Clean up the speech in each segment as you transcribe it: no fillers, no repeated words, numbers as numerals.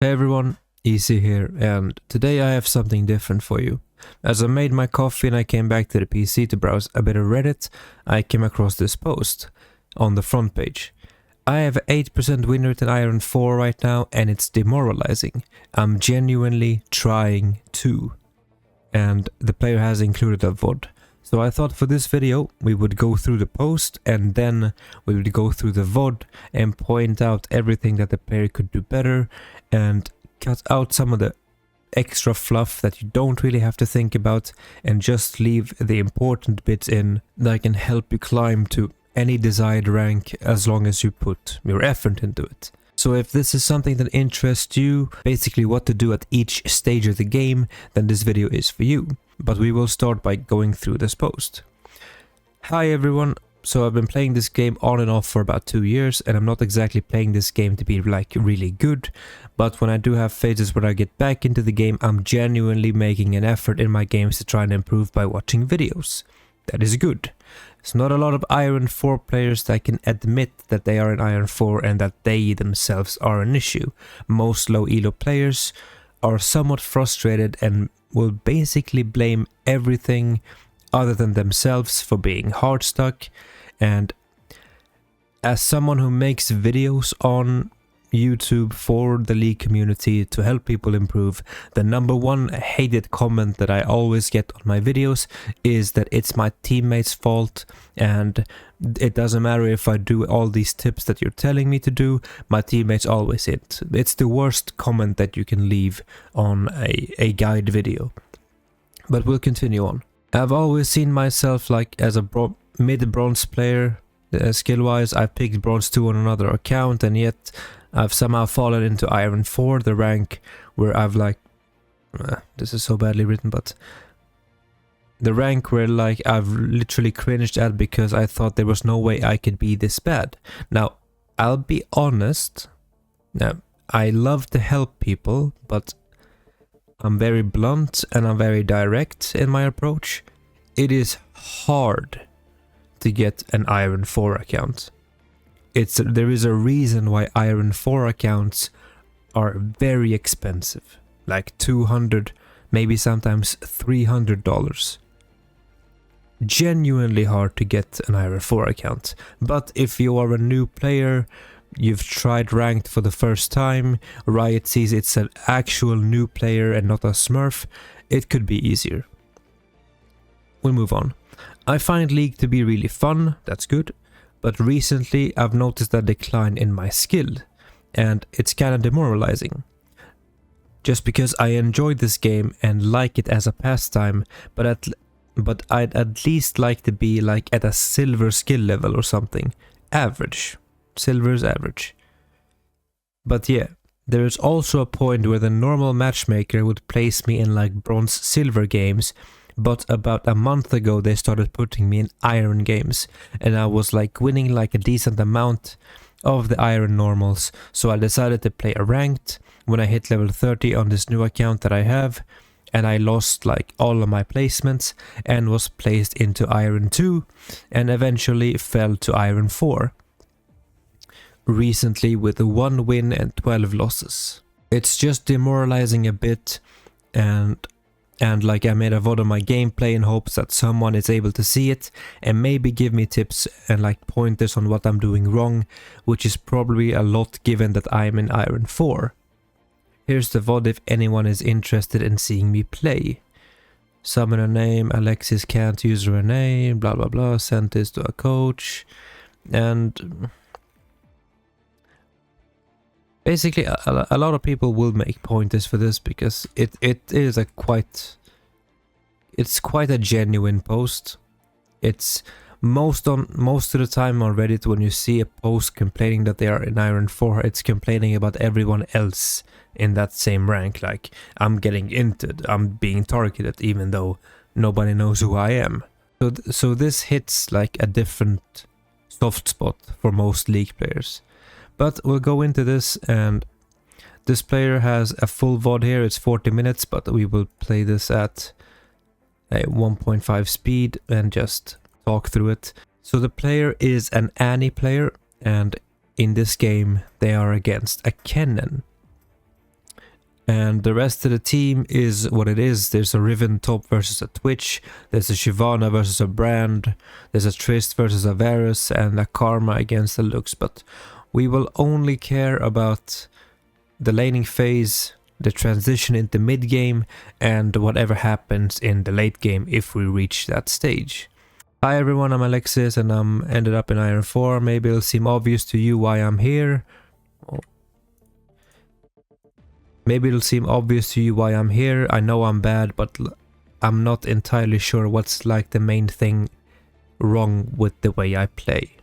Hey everyone, Easy here, and today I have something different for you. As I made my coffee and I came back to the PC to browse a bit of Reddit, I came across this post on the front page. I have 8% win rate in Iron 4 right now and it's demoralizing. I'm genuinely trying to. And the player has included a VOD. So I thought for this video we would go through the post and then we would go through the VOD and point out everything that the player could do better and cut out some of the extra fluff that you don't really have to think about and just leave the important bits in that can help you climb to any desired rank as long as you put your effort into it. So if this is something that interests you, basically what to do at each stage of the game, then this video is for you. But we will start by going through this post. Hi everyone, so I've been playing this game on and off for about 2 years and I'm not exactly playing this game to be like really good, but when I do have phases where I get back into the game, I'm genuinely making an effort in my games to try and improve by watching videos. That is good. There's not a lot of Iron 4 players that can admit that they are in Iron 4 and that they themselves are an issue. Most low elo players are somewhat frustrated and will basically blame everything other than themselves for being hard stuck. And as someone who makes videos on YouTube for the League community to help people improve, the number one hated comment that I always get on my videos is that it's my teammates' fault and it doesn't matter if I do all these tips that you're telling me to do, my teammates always hit. It's the worst comment that you can leave on a guide video. But we'll continue on. I've always seen myself like as a mid-bronze player. Skill-wise, I picked bronze 2 on another account and yet I've somehow fallen into Iron 4, the rank where I've like... this is so badly written, but... the rank where like I've literally cringed at because I thought there was no way I could be this bad. Now, I'll be honest. Now, I love to help people, but I'm very blunt and I'm very direct in my approach. It is hard to get an Iron 4 account. There is a reason why Iron 4 accounts are very expensive, like $200, maybe sometimes $300. Genuinely hard to get an Iron 4 account. But if you are a new player, you've tried ranked for the first time, Riot sees it's an actual new player and not a smurf, it could be easier. We'll move on. I find League to be really fun, that's good. But recently I've noticed a decline in my skill, and it's kinda demoralizing. Just because I enjoy this game and like it as a pastime, but I'd at least like to be like at a silver skill level or something. Average. Silver is average. But yeah, there is also a point where the normal matchmaker would place me in like bronze silver games, but about a month ago they started putting me in iron games and I was like winning like a decent amount of the iron normals, so I decided to play a ranked when I hit level 30 on this new account that I have, and I lost like all of my placements and was placed into Iron 2 and eventually fell to Iron 4. Recently with 1 win and 12 losses. It's just demoralizing a bit, and like I made a VOD on my gameplay in hopes that someone is able to see it and maybe give me tips and like pointers on what I'm doing wrong, which is probably a lot given that I'm in Iron 4. Here's the VOD if anyone is interested in seeing me play. Summon a name, Alexis can't use her name, blah blah blah, sent this to a coach, and... basically, a lot of people will make pointers for this because it is a quite a genuine post. It's most of the time on Reddit when you see a post complaining that they are in Iron 4, it's complaining about everyone else in that same rank. Like, I'm getting inted, I'm being targeted even though nobody knows who I am. So this hits like a different soft spot for most League players. But we'll go into this, and this player has a full VOD here, it's 40 minutes, but we will play this at a 1.5 speed and just talk through it. So the player is an Annie player, and in this game they are against a Kennen. And the rest of the team is what it is. There's a Riven top versus a Twitch. There's a Shyvana versus a Brand. There's a Trist versus a Varus. And a Karma against the Lux. But we will only care about the laning phase, the transition into mid game, and whatever happens in the late game if we reach that stage. Hi everyone, I'm Alexis and I'm ended up in Iron 4. Maybe it'll seem obvious to you why I'm here. Maybe it'll seem obvious to you why I'm here. I know I'm bad, but I'm not entirely sure what's like the main thing wrong with the way I play.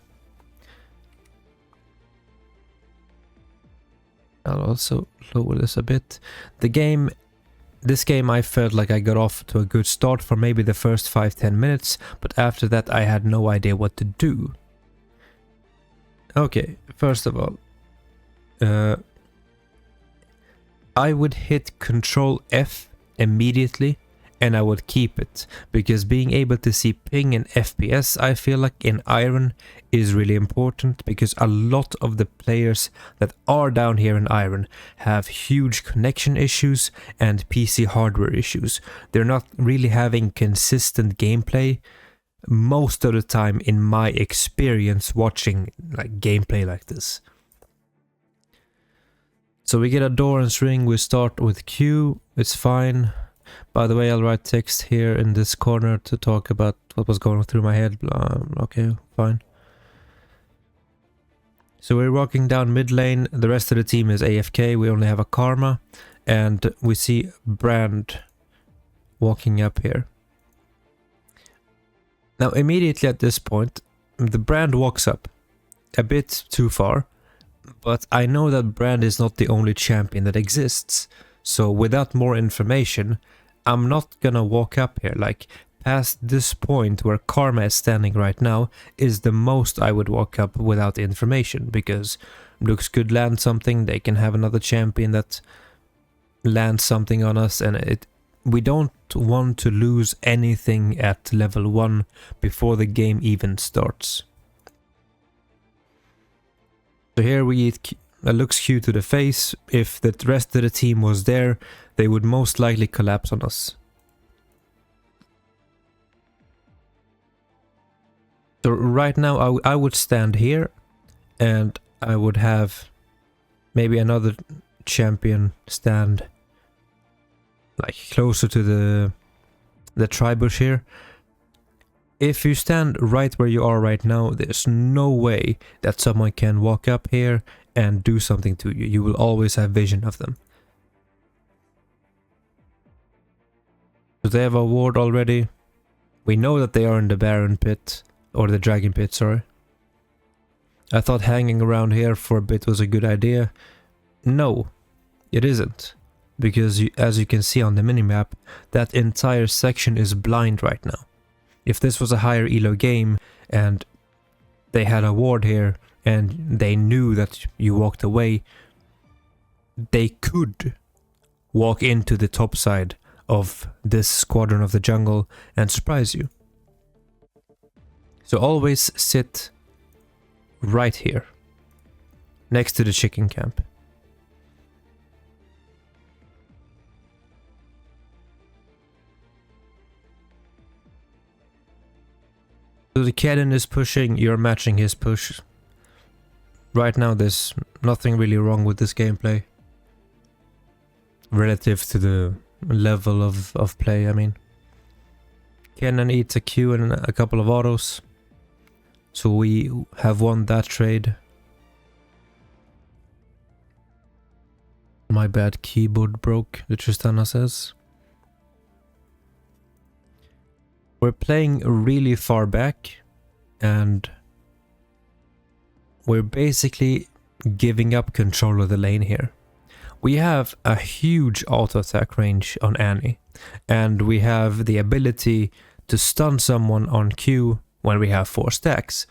I'll also lower this a bit. This game I felt like I got off to a good start for maybe the first 5-10 minutes, but after that I had no idea what to do. Okay, first of all, I would hit Control F immediately and I would keep it, because being able to see ping and FPS I feel like in Iron is really important, because a lot of the players that are down here in Iron have huge connection issues and PC hardware issues. They're not really having consistent gameplay most of the time in my experience watching like gameplay like this. So we get a Doran's ring, we start with Q, it's fine. By the way, I'll write text here in this corner to talk about what was going through my head. Okay, fine. So we're walking down mid lane, the rest of the team is AFK, we only have a Karma, and we see Brand walking up here. Now immediately at this point, the Brand walks up a bit too far. But I know that Brand is not the only champion that exists, so without more information, I'm not gonna walk up here. Like, past this point where Karma is standing right now is the most I would walk up without information, because Lux could land something, they can have another champion that lands something on us, and we don't want to lose anything at level 1 before the game even starts. So here we eat a Lux Q to the face. If the rest of the team was there, they would most likely collapse on us. So right now I would stand here and I would have maybe another champion stand like closer to the tri-bush here. If you stand right where you are right now, there's no way that someone can walk up here and do something to you. You will always have vision of them. So they have a ward already. We know that they are in the Baron pit, or the Dragon pit, sorry. I thought hanging around here for a bit was a good idea. No, it isn't. Because as you can see on the minimap, that entire section is blind right now. If this was a higher elo game and they had a ward here and they knew that you walked away, they could walk into the top side of this squadron of the jungle and surprise you. So always sit right here, next to the chicken camp. So the cannon is pushing, you're matching his push. Right now there's nothing really wrong with this gameplay. Relative to the level of play, I mean. Cannon eats a Q and a couple of autos. So we have won that trade. My bad, keyboard broke, the Tristana says. We're playing really far back and we're basically giving up control of the lane here. We have a huge auto attack range on Annie and we have the ability to stun someone on Q when we have 4 stacks.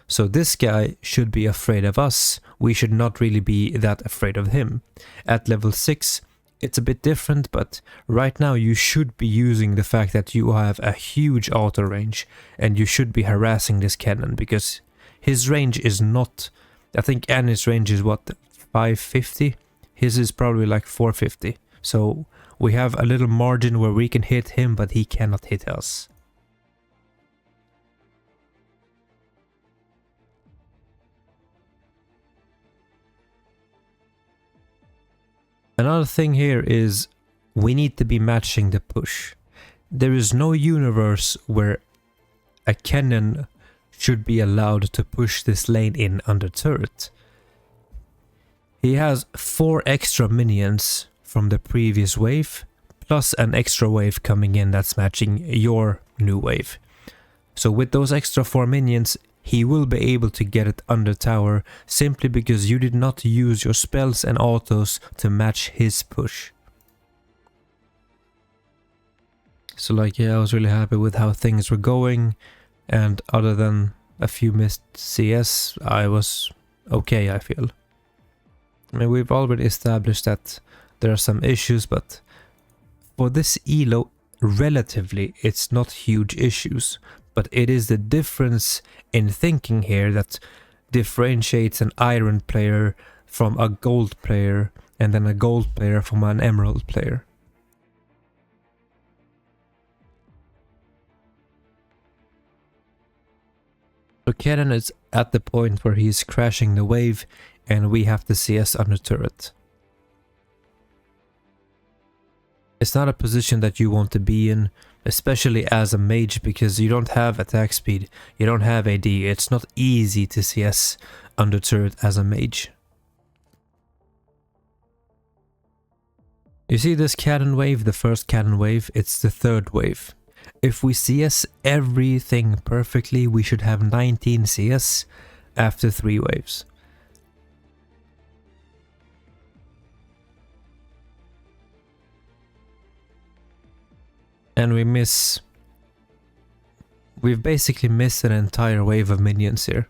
So this guy should be afraid of us. We should not really be that afraid of him. At level 6, it's a bit different, but right now you should be using the fact that you have a huge auto range and you should be harassing this cannon, because his range is not... I think Annie's range is what, 550? His is probably like 450. So we have a little margin where we can hit him, but he cannot hit us. Another thing here is we need to be matching the push. There is no universe where a cannon should be allowed to push this lane in under turret. He has 4 extra minions from the previous wave, plus an extra wave coming in that's matching your new wave. So with those extra 4 minions, he will be able to get it under tower simply because you did not use your spells and autos to match his push. So like, yeah, I was really happy with how things were going, and other than a few missed CS, I was okay, I feel. I mean, we've already established that there are some issues, but for this elo, relatively, it's not huge issues. But it is the difference in thinking here that differentiates an iron player from a gold player, and then a gold player from an emerald player. So Kennen is at the point where he's crashing the wave, and we have the CS under turret. It's not a position that you want to be in, especially as a mage, because you don't have attack speed, you don't have AD, it's not easy to CS under turret as a mage. You see this cannon wave, the first cannon wave, it's the third wave. If we CS everything perfectly, we should have 19 CS after 3 waves. And we've basically missed an entire wave of minions here.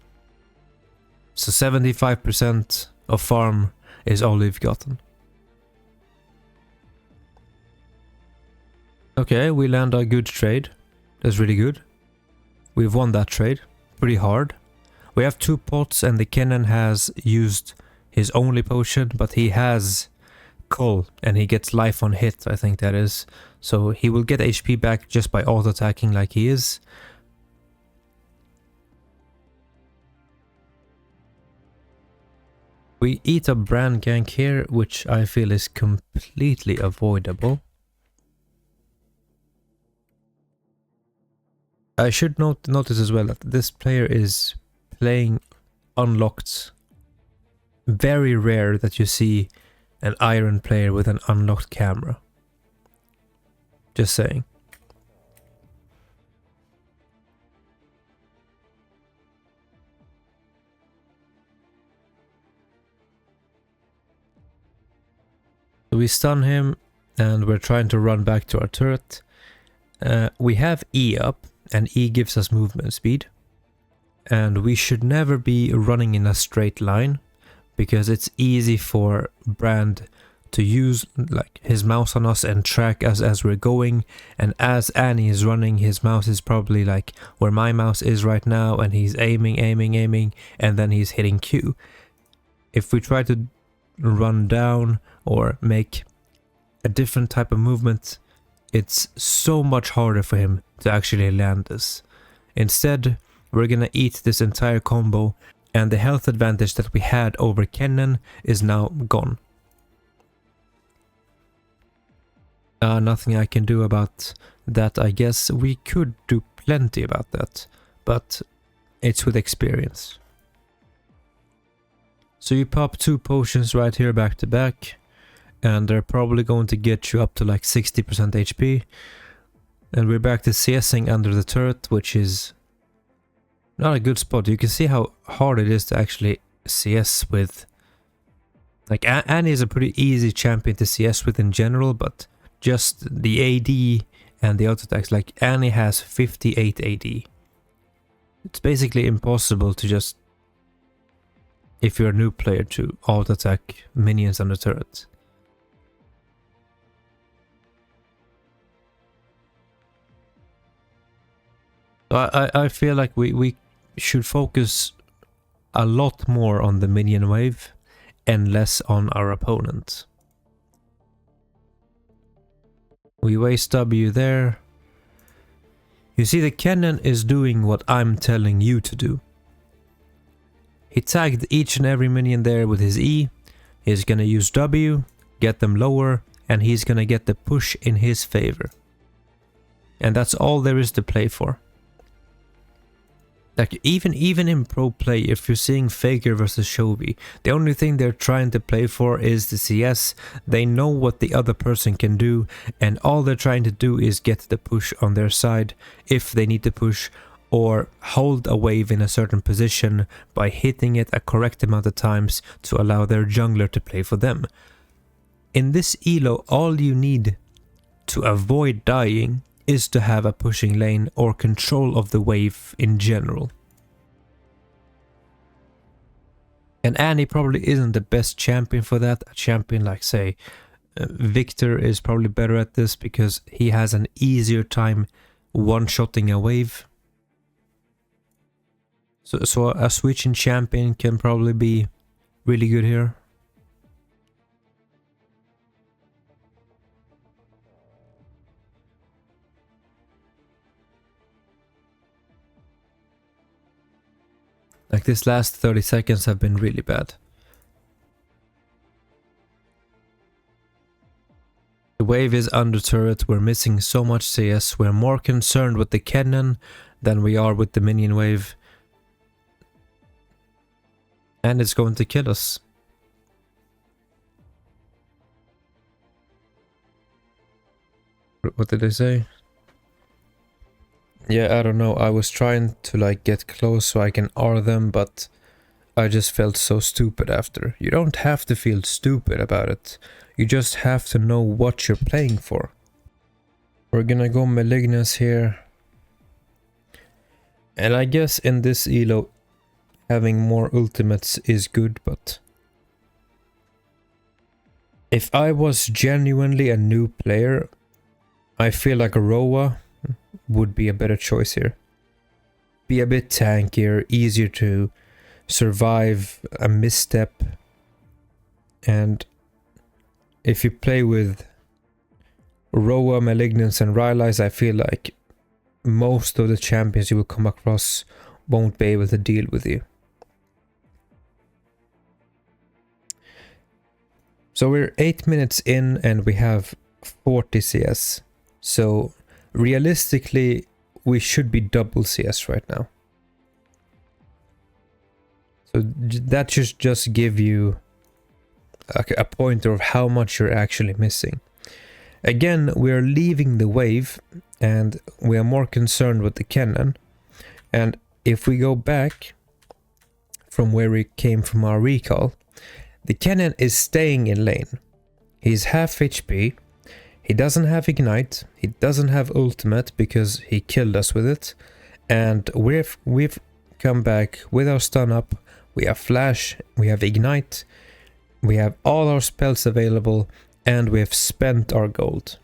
So 75% of farm is all we've gotten. Okay, we land a good trade. That's really good. We've won that trade pretty hard. We have 2 pots and the Kennen has used his only potion, but he has Cull and he gets life on hit, I think that is. So he will get HP back just by auto-attacking like he is. We eat a brand gank here, which I feel is completely avoidable. I should notice as well that this player is playing unlocked. Very rare that you see an iron player with an unlocked camera. Just saying. So we stun him and we're trying to run back to our turret. We have E up and E gives us movement speed. And we should never be running in a straight line because it's easy for Brand to use like his mouse on us and track us as we're going, and as Annie is running, his mouse is probably like where my mouse is right now, and he's aiming, and then he's hitting Q. If we try to run down or make a different type of movement, it's so much harder for him to actually land this. Instead, we're gonna eat this entire combo, and the health advantage that we had over Kennen is now gone. Nothing I can do about that, I guess. We could do plenty about that, but it's with experience. So you pop 2 potions right here back to back, and they're probably going to get you up to like 60% HP. And we're back to CSing under the turret, which is not a good spot. You can see how hard it is to actually CS with. Like Annie is a pretty easy champion to CS with in general, but just the AD and the auto attacks, like Annie has 58 AD. It's basically impossible to just, if you're a new player, to auto attack minions on the turret. So I feel like we should focus a lot more on the minion wave and less on our opponent. We waste W there. You see, the Kennen is doing what I'm telling you to do. He tagged each and every minion there with his E. He's gonna use W, get them lower, and he's gonna get the push in his favor. And that's all there is to play for. Like, even in pro play, if you're seeing Faker versus Chovy, the only thing they're trying to play for is the CS. They know what the other person can do, and all they're trying to do is get the push on their side if they need to push, or hold a wave in a certain position by hitting it a correct amount of times to allow their jungler to play for them. In this elo, all you need to avoid dying is to have a pushing lane or control of the wave in general. And Annie probably isn't the best champion for that. A champion like, say, Victor is probably better at this because he has an easier time one-shotting a wave. So a switching champion can probably be really good here. Like, this last 30 seconds have been really bad. The wave is under turret, we're missing so much CS, we're more concerned with the Kennen than we are with the minion wave. And it's going to kill us. What did they say? Yeah, I don't know. I was trying to like get close so I can R them, but I just felt so stupid after. You don't have to feel stupid about it. You just have to know what you're playing for. We're gonna go Malignance here. And I guess in this elo, having more ultimates is good, but if I was genuinely a new player, I feel like a Roa would be a better choice here. Be a bit tankier, easier to survive a misstep. And if you play with Roa, Malignance and Rylai's, I feel like most of the champions you will come across won't be able to deal with you. So we're 8 minutes in and we have 40 CS. So realistically, we should be double CS right now. So that should just give you a pointer of how much you're actually missing. Again, we are leaving the wave and we are more concerned with the Kennen. And if we go back from where we came from our recall, the Kennen is staying in lane. He's half HP. He doesn't have Ignite. He doesn't have Ultimate because he killed us with it. And we've come back with our stun up. We have Flash. We have Ignite. We have all our spells available. And we have spent our gold.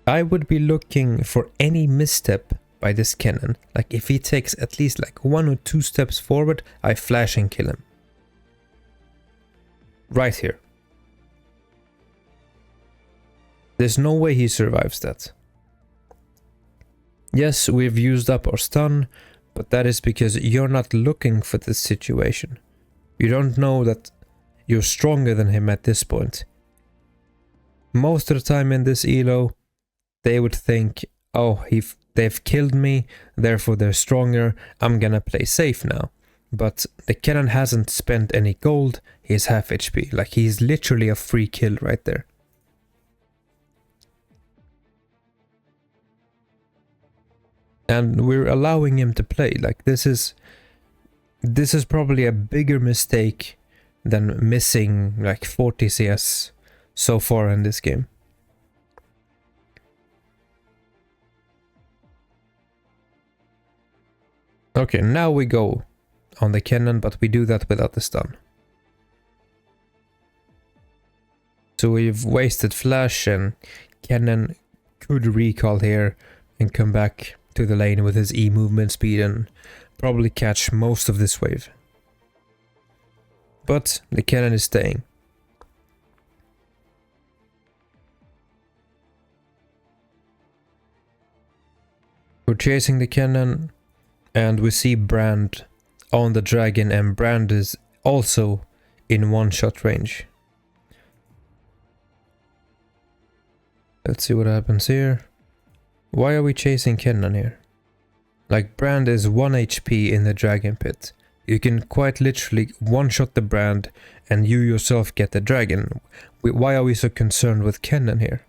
I would be looking for any misstep by this Kennen. Like, if he takes at least like 1 or 2 steps forward, I flash and kill him. Right here. There's no way he survives that. Yes, we've used up our stun, but that is because you're not looking for this situation. You don't know that you're stronger than him at this point. Most of the time in this elo, they would think, oh, they've killed me, therefore they're stronger, I'm gonna play safe now. But the Kennen hasn't spent any gold, he's half HP, like he's literally a free kill right there. And we're allowing him to play, like this is probably a bigger mistake than missing like 40 CS so far in this game. Okay, now we go on the Kennen, but we do that without the stun. So we've wasted Flash, and Kennen could recall here and come back to the lane with his E movement speed and probably catch most of this wave. But the Kennen is staying. We're chasing the cannon and we see Brand on the dragon, and Brand is also in one-shot range. Let's see what happens here. Why are we chasing cannon here? Like, Brand is 1 HP in the dragon pit. You can quite literally one-shot the Brand and you yourself get the dragon. Why are we so concerned with cannon here?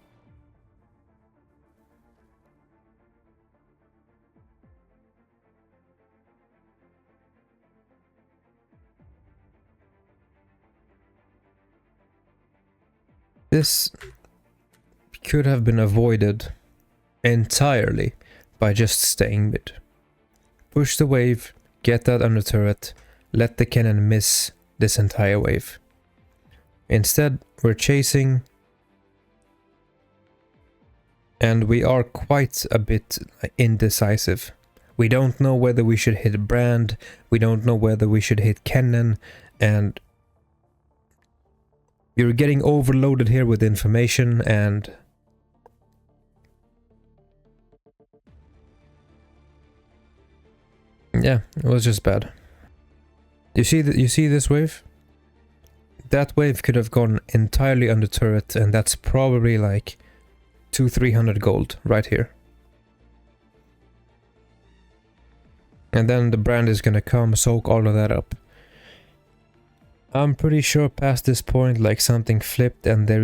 This could have been avoided entirely by just staying mid. Push the wave, get that under turret, let the cannon miss this entire wave. Instead, we're chasing, and we are quite a bit indecisive. We don't know whether we should hit Brand, we don't know whether we should hit cannon, and you're getting overloaded here with information, and yeah, it was just bad. You see this wave? That wave could have gone entirely under turret, and that's probably like 200-300 gold right here. And then the Brand is gonna come soak all of that up. I'm pretty sure past this point, like, something flipped and there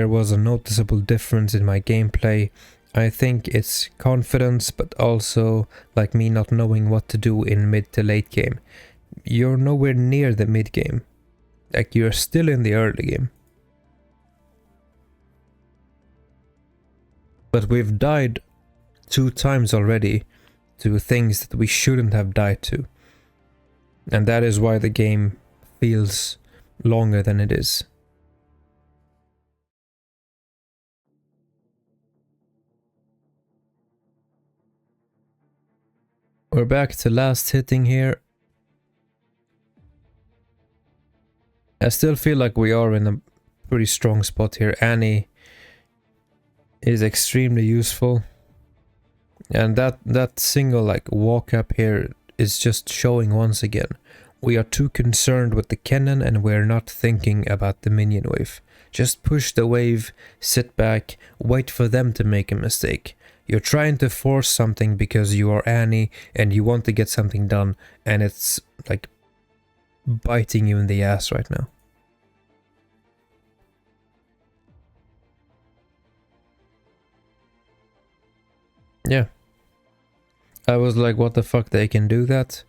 was a noticeable difference in my gameplay. I think it's confidence, but also like me not knowing what to do in mid to late game. You're nowhere near the mid game. Like, you're still in the early game. But we've died 2 times already to things that we shouldn't have died to. And that is why the game feels longer than it is. We're back to last hitting here. I still feel like we are in a pretty strong spot here. Annie is extremely useful. And that single like walk up here is just showing once again. We are too concerned with the cannon and we're not thinking about the minion wave. Just push the wave, sit back, wait for them to make a mistake. You're trying to force something because you are Annie and you want to get something done, and it's like biting you in the ass right now. Yeah. I was like, what the fuck, they can do that?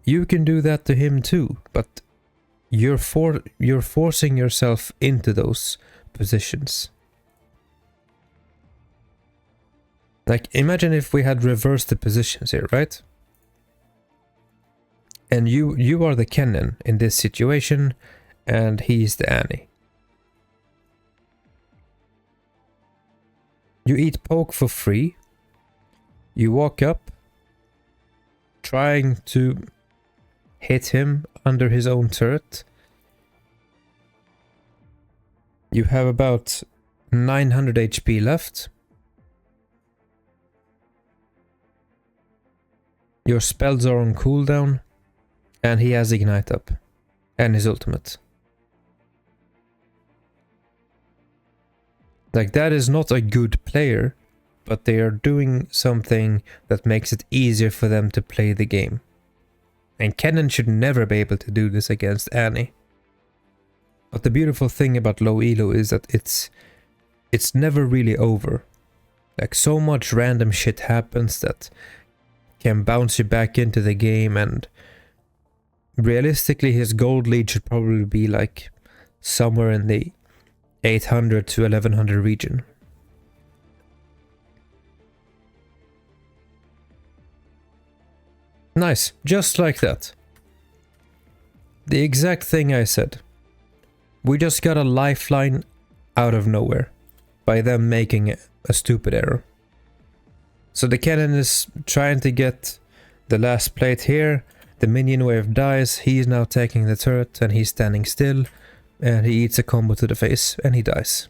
You can do that to him too, but you're forcing yourself into those positions. Like, imagine if we had reversed the positions here, right? And you are the cannon in this situation, and he's the Annie. You eat poke for free. You walk up, trying to hit him under his own turret. You have about 900 HP left. Your spells are on cooldown, and he has Ignite up, and his ultimate. Like, that is not a good player, but they are doing something that makes it easier for them to play the game. And Kennen should never be able to do this against Annie. But the beautiful thing about Low Elo is that it's never really over. Like, so much random shit happens that can bounce you back into the game, and realistically his gold lead should probably be like somewhere in the 800 to 1100 region. Nice, just like that. The exact thing I said. We just got a lifeline out of nowhere by them making a stupid error. So the cannon is trying to get the last plate here. The minion wave dies. He's now taking the turret and he's standing still. And he eats a combo to the face and he dies.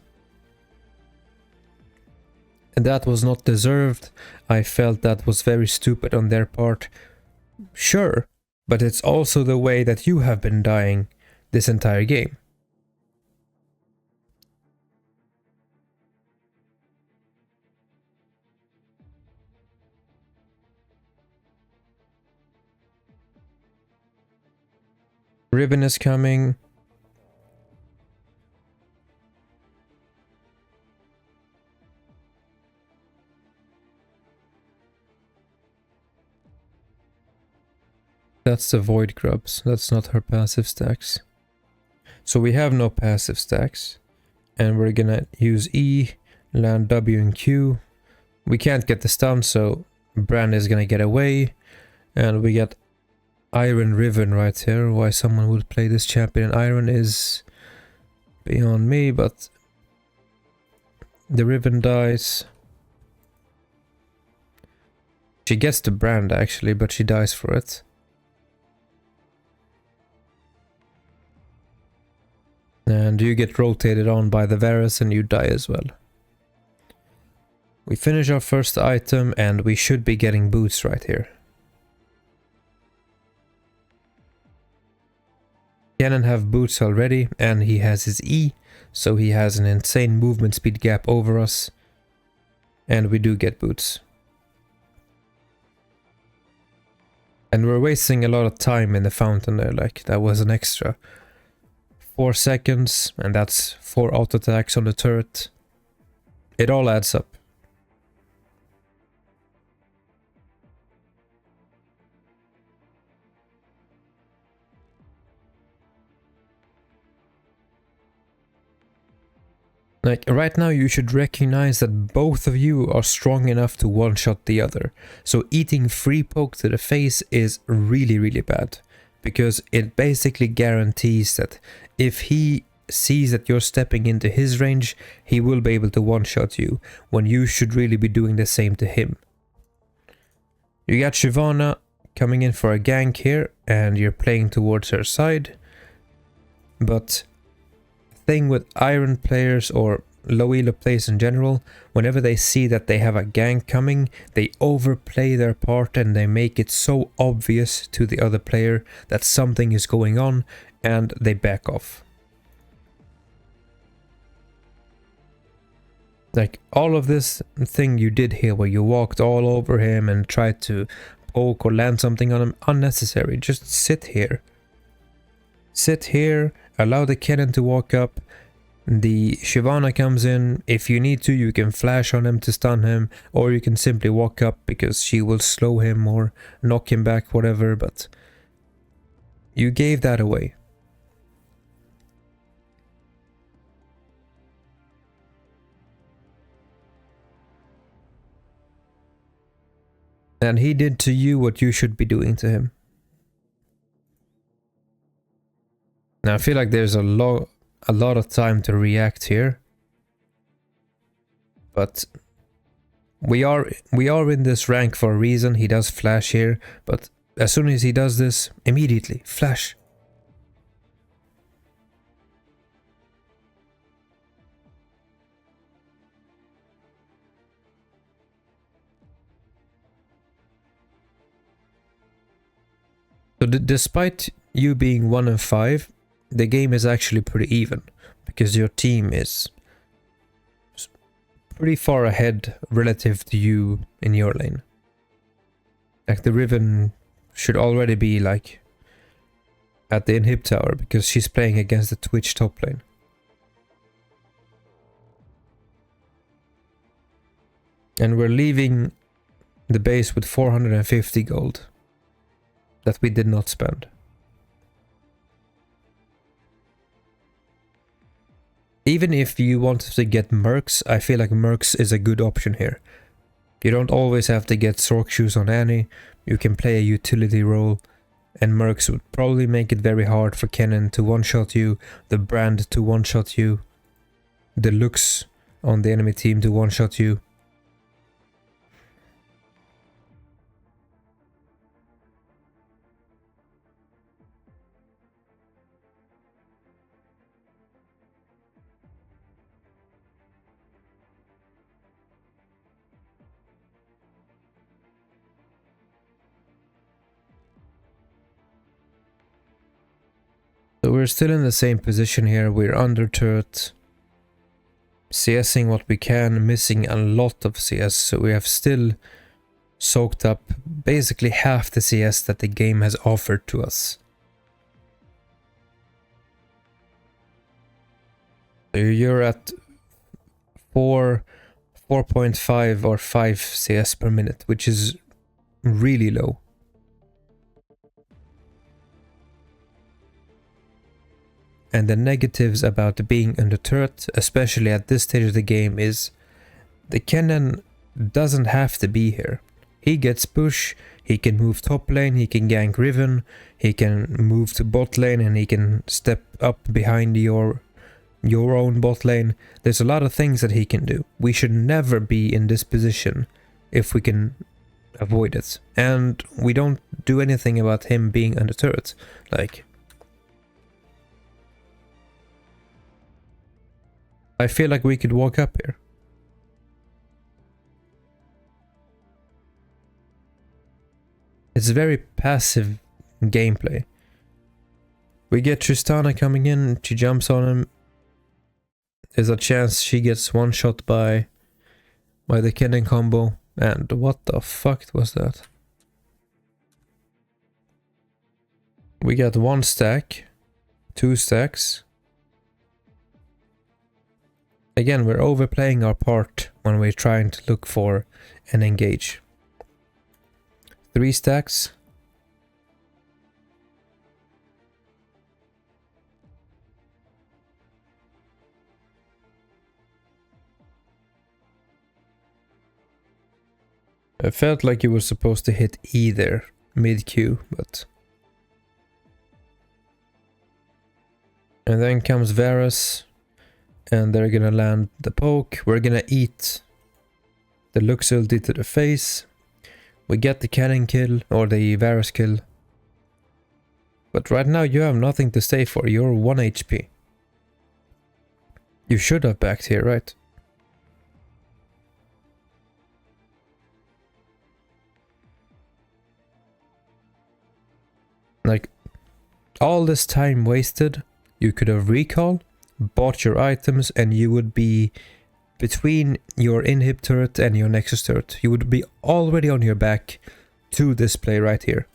And that was not deserved. I felt that was very stupid on their part. Sure, but it's also the way that you have been dying this entire game. Ribbon is coming. That's the Void Grubs. That's not her passive stacks. So we have no passive stacks. And we're gonna use E, land W and Q. We can't get the stun, so Brand is gonna get away. And we get Iron Riven right here. Why someone would play this champion in Iron is beyond me, but the Riven dies. She gets the Brand actually, but she dies for it. And you get rotated on by the Varus and you die as well. We finish our first item and we should be getting boots right here. Kennen have boots already and he has his E, so he has an insane movement speed gap over us. And we do get boots. And we're wasting a lot of time in the fountain there, like that was an extra 4 seconds, and that's 4 auto attacks on the turret. It all adds up. Like, right now you should recognize that both of you are strong enough to one-shot the other. So eating free poke to the face is really, really bad. Because it basically guarantees that if he sees that you're stepping into his range, he will be able to one-shot you, when you should really be doing the same to him. You got Shyvana coming in for a gank here, and you're playing towards her side. But thing with Iron players or Low Elo players in general, whenever they see that they have a gank coming, they overplay their part and they make it so obvious to the other player that something is going on, and they back off. Like, all of this thing you did here where you walked all over him and tried to poke or land something on him, unnecessary. Just sit here. Sit here, allow the Kennen to walk up. The Shyvana comes in. If you need to, you can flash on him to stun him, or you can simply walk up because she will slow him or knock him back, whatever, but you gave that away. And he did to you what you should be doing to him. Now I feel like there's a lot of time to react here. But we are in this rank for a reason. He does flash here, but as soon as he does this, immediately flash. So despite you being 1 and 5, the game is actually pretty even, because your team is pretty far ahead relative to you in your lane. Like, the Riven should already be like at the inhib tower because she's playing against the Twitch top lane. And we're leaving the base with 450 gold that we did not spend. Even if you wanted to get Mercs, I feel like Mercs is a good option here. You don't always have to get Sork Shoes on Annie, you can play a utility role, and Mercs would probably make it very hard for Kennen to one-shot you, the Brand to one-shot you, the Lux on the enemy team to one-shot you. So we're still in the same position here. We're under turret, CSing what we can, missing a lot of CS, so we have still soaked up basically half the CS that the game has offered to us. So you're at 4.5 or 5 CS per minute, which is really low. And the negatives about being under turret, especially at this stage of the game, is the Kennen doesn't have to be here. He gets push, he can move top lane, he can gank Riven, he can move to bot lane, and he can step up behind your own bot lane. There's a lot of things that he can do. We should never be in this position if we can avoid it. And we don't do anything about him being under turret. Like, I feel like we could walk up here. It's very passive gameplay. We get Tristana coming in, she jumps on him. There's a chance she gets one shot by the Kennen combo. And what the fuck was that? We got 1 stack, 2 stacks. Again, we're overplaying our part when we're trying to look for and engage. 3 stacks. I felt like you were supposed to hit either mid-Q, but... And then comes Varus, and they're gonna land the poke. We're gonna eat the Lux ulti to the face. We get the cannon kill, or the Varus kill. But right now you have nothing to stay for, you're 1 HP. You should have backed here, right? Like, all this time wasted, you could have recall, bought your items, and you would be between your inhib turret and your nexus turret. You would be already on your back to this play right here.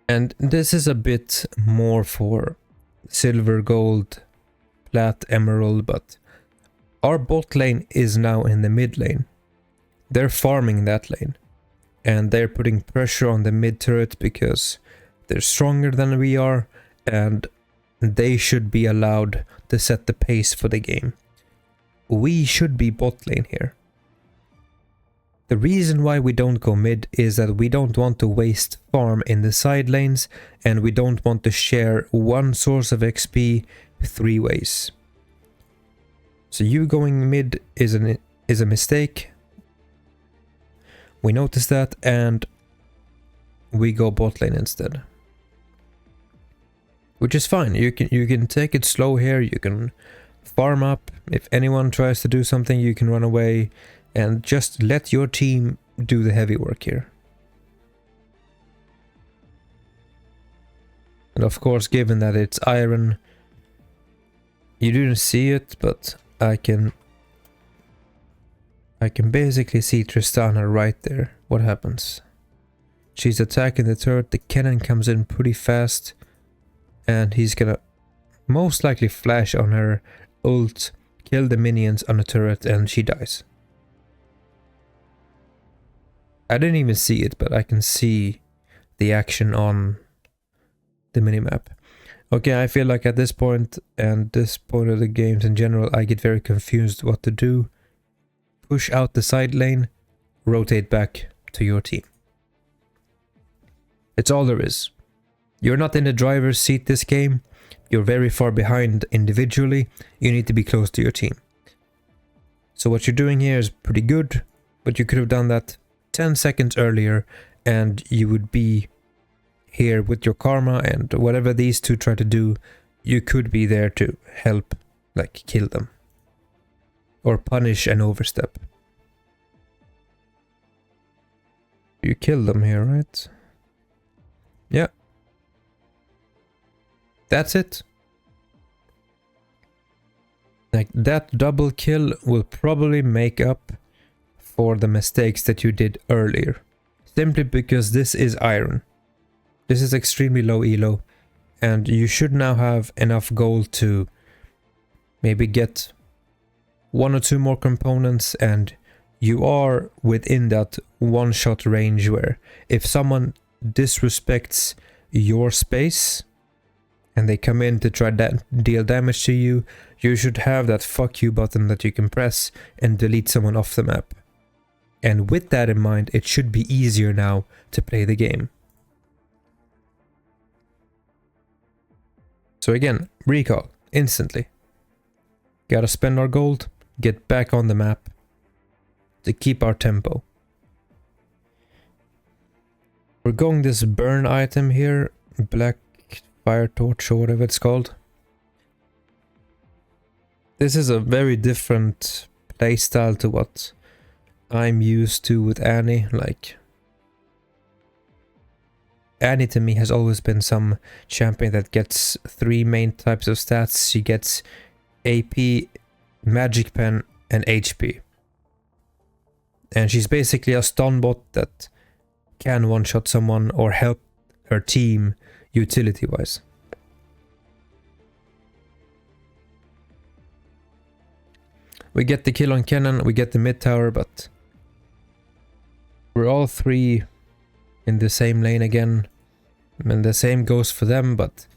And this is a bit more for silver, gold, plat, emerald, but our bot lane is now in the mid lane. They're farming that lane. And they're putting pressure on the mid turret because they're stronger than we are, and they should be allowed to set the pace for the game. We should be bot lane here. The reason why we don't go mid is that we don't want to waste farm in the side lanes, and we don't want to share one source of XP 3 ways. So you going mid is a mistake. We notice that, and we go bot lane instead. Which is fine. You can take it slow here, you can farm up. If anyone tries to do something, you can run away. And just let your team do the heavy work here. And of course, given that it's iron, you didn't see it, but I can basically see Tristana right there. What happens? She's attacking the turret, the cannon comes in pretty fast, and he's gonna most likely flash on her ult, kill the minions on the turret, and she dies. I didn't even see it, but I can see the action on the minimap. Okay, I feel like at this point, and this point of the games in general, I get very confused what to do. Push out the side lane, rotate back to your team. It's all there is. You're not in the driver's seat this game. You're very far behind individually. You need to be close to your team. So what you're doing here is pretty good, but you could have done that 10 seconds earlier, and you would be here with your karma, and whatever these two try to do, you could be there to help, like kill them. Or punish an overstep. You kill them here, right? Yeah. That's it. Like, that double kill will probably make up for the mistakes that you did earlier. Simply because this is iron. This is extremely low elo, and you should now have enough gold to maybe get 1 or 2 more components, and you are within that one-shot range where if someone disrespects your space and they come in to try to deal damage to you, you should have that fuck you button that you can press and delete someone off the map. And with that in mind, it should be easier now to play the game. So again, recall, instantly. Gotta spend our gold, get back on the map to keep our tempo. We're going this burn item here, black fire torch or whatever it's called. This is a very different playstyle to what I'm used to with Annie. Like, Annie to me has always been some champion that gets 3 main types of stats. She gets AP, magic pen, and HP. And she's basically a stun bot that can one-shot someone or help her team utility-wise. We get the kill on Kennen, we get the mid tower, but we're all 3 in the same lane again. And the same goes for them, but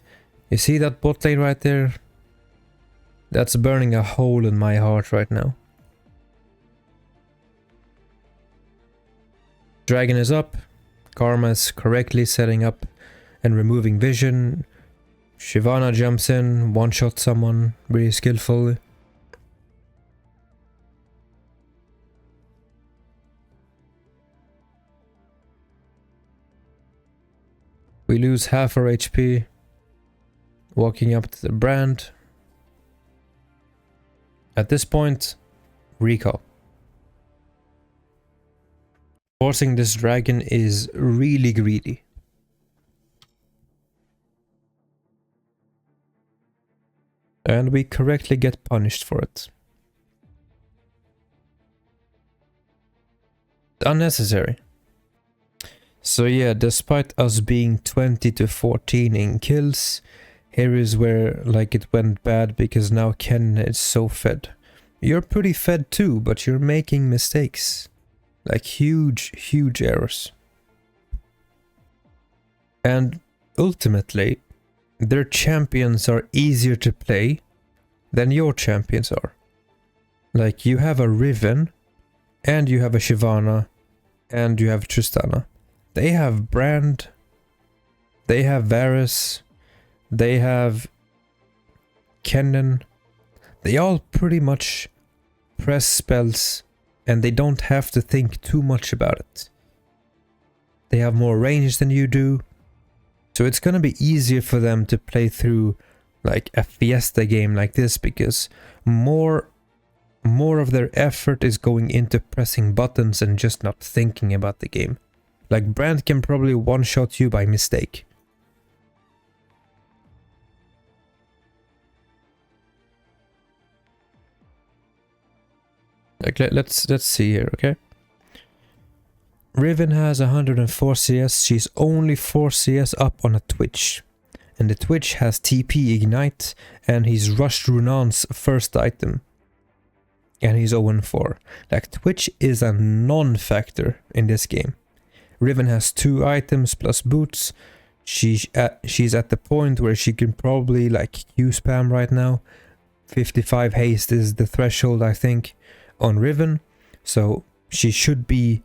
you see that bot lane right there? That's burning a hole in my heart right now. Dragon is up. Karma is correctly setting up and removing vision. Shyvana jumps in, one-shot someone really skillfully. We lose half our HP. Walking up to the brand. At this point, recall. Forcing this dragon is really greedy. And we correctly get punished for it. Unnecessary. So yeah, despite us being 20 to 14 in kills, here is where like it went bad because now Ken is so fed. You're pretty fed too, but you're making mistakes. Like huge errors. And ultimately, their champions are easier to play than your champions are. Like, you have a Riven, and you have a Shyvana, and you have Tristana. They have Brand, they have Varus, they have Kennen. They all pretty much press spells, and they don't have to think too much about it. They have more range than you do, so it's gonna be easier for them to play through like a Fiesta game like this, because more of their effort is going into pressing buttons and just not thinking about the game. Like, Brand can probably one-shot you by mistake. Like, let's see here, okay? Riven has 104 CS, she's only 4 CS up on a Twitch. And the Twitch has TP Ignite, and he's rushed Runan's first item. And he's 0-4. Like, Twitch is a non-factor in this game. Riven has 2 items plus boots. She's at the point where she can probably like Q spam right now. 55 haste is the threshold, I think, on Riven. So she should be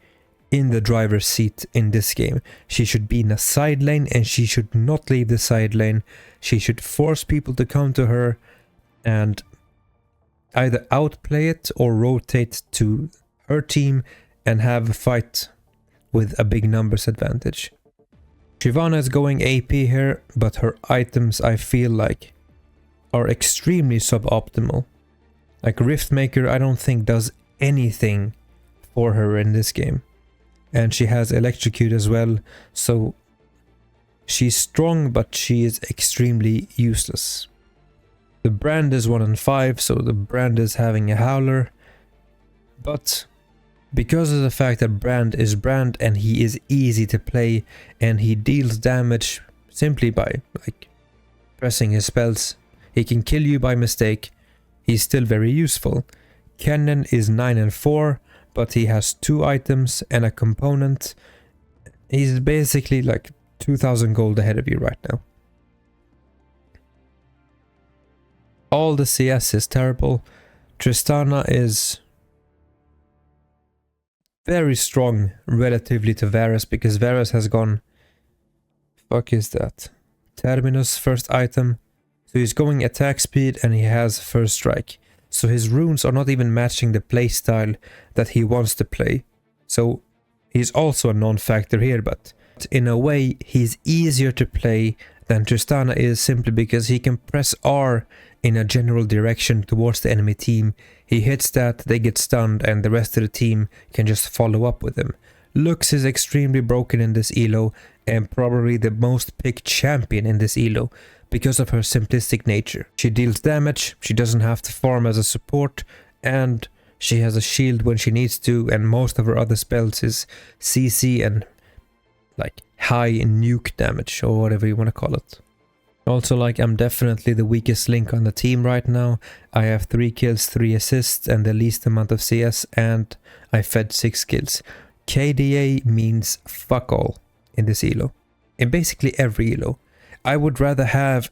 in the driver's seat in this game. She should be in a side lane, and she should not leave the side lane. She should force people to come to her and either outplay it or rotate to her team and have a fight with a big numbers advantage. Shyvana is going AP here, but her items I feel like are extremely suboptimal. Like Riftmaker I don't think does anything for her in this game. And she has Electrocute as well, so she's strong but she is extremely useless. The Brand is 1 in 5, so the Brand is having a howler. But because of the fact that Brand is Brand and he is easy to play and he deals damage simply by like pressing his spells, he can kill you by mistake, he's still very useful. Kennen is 9 and 4, but he has 2 items and a component. He's basically like 2000 gold ahead of you right now. All the CS is terrible. Tristana is very strong relatively to Varus because Varus has gone... Fuck is that? Terminus first item. So he's going attack speed and he has first strike. So his runes are not even matching the playstyle that he wants to play. So he's also a non-factor here, but in a way he's easier to play than Tristana is simply because he can press R in a general direction towards the enemy team. He hits that, they get stunned, and the rest of the team can just follow up with him. Lux is extremely broken in this elo and probably the most picked champion in this elo because of her simplistic nature. She deals damage, she doesn't have to farm as a support, and she has a shield when she needs to, and most of her other spells is CC and like high nuke damage or whatever you want to call it. Also, like, I'm definitely the weakest link on the team right now. I have 3 kills, 3 assists and the least amount of CS, and I fed 6 kills. KDA means fuck all in this elo. In basically every elo. I would rather have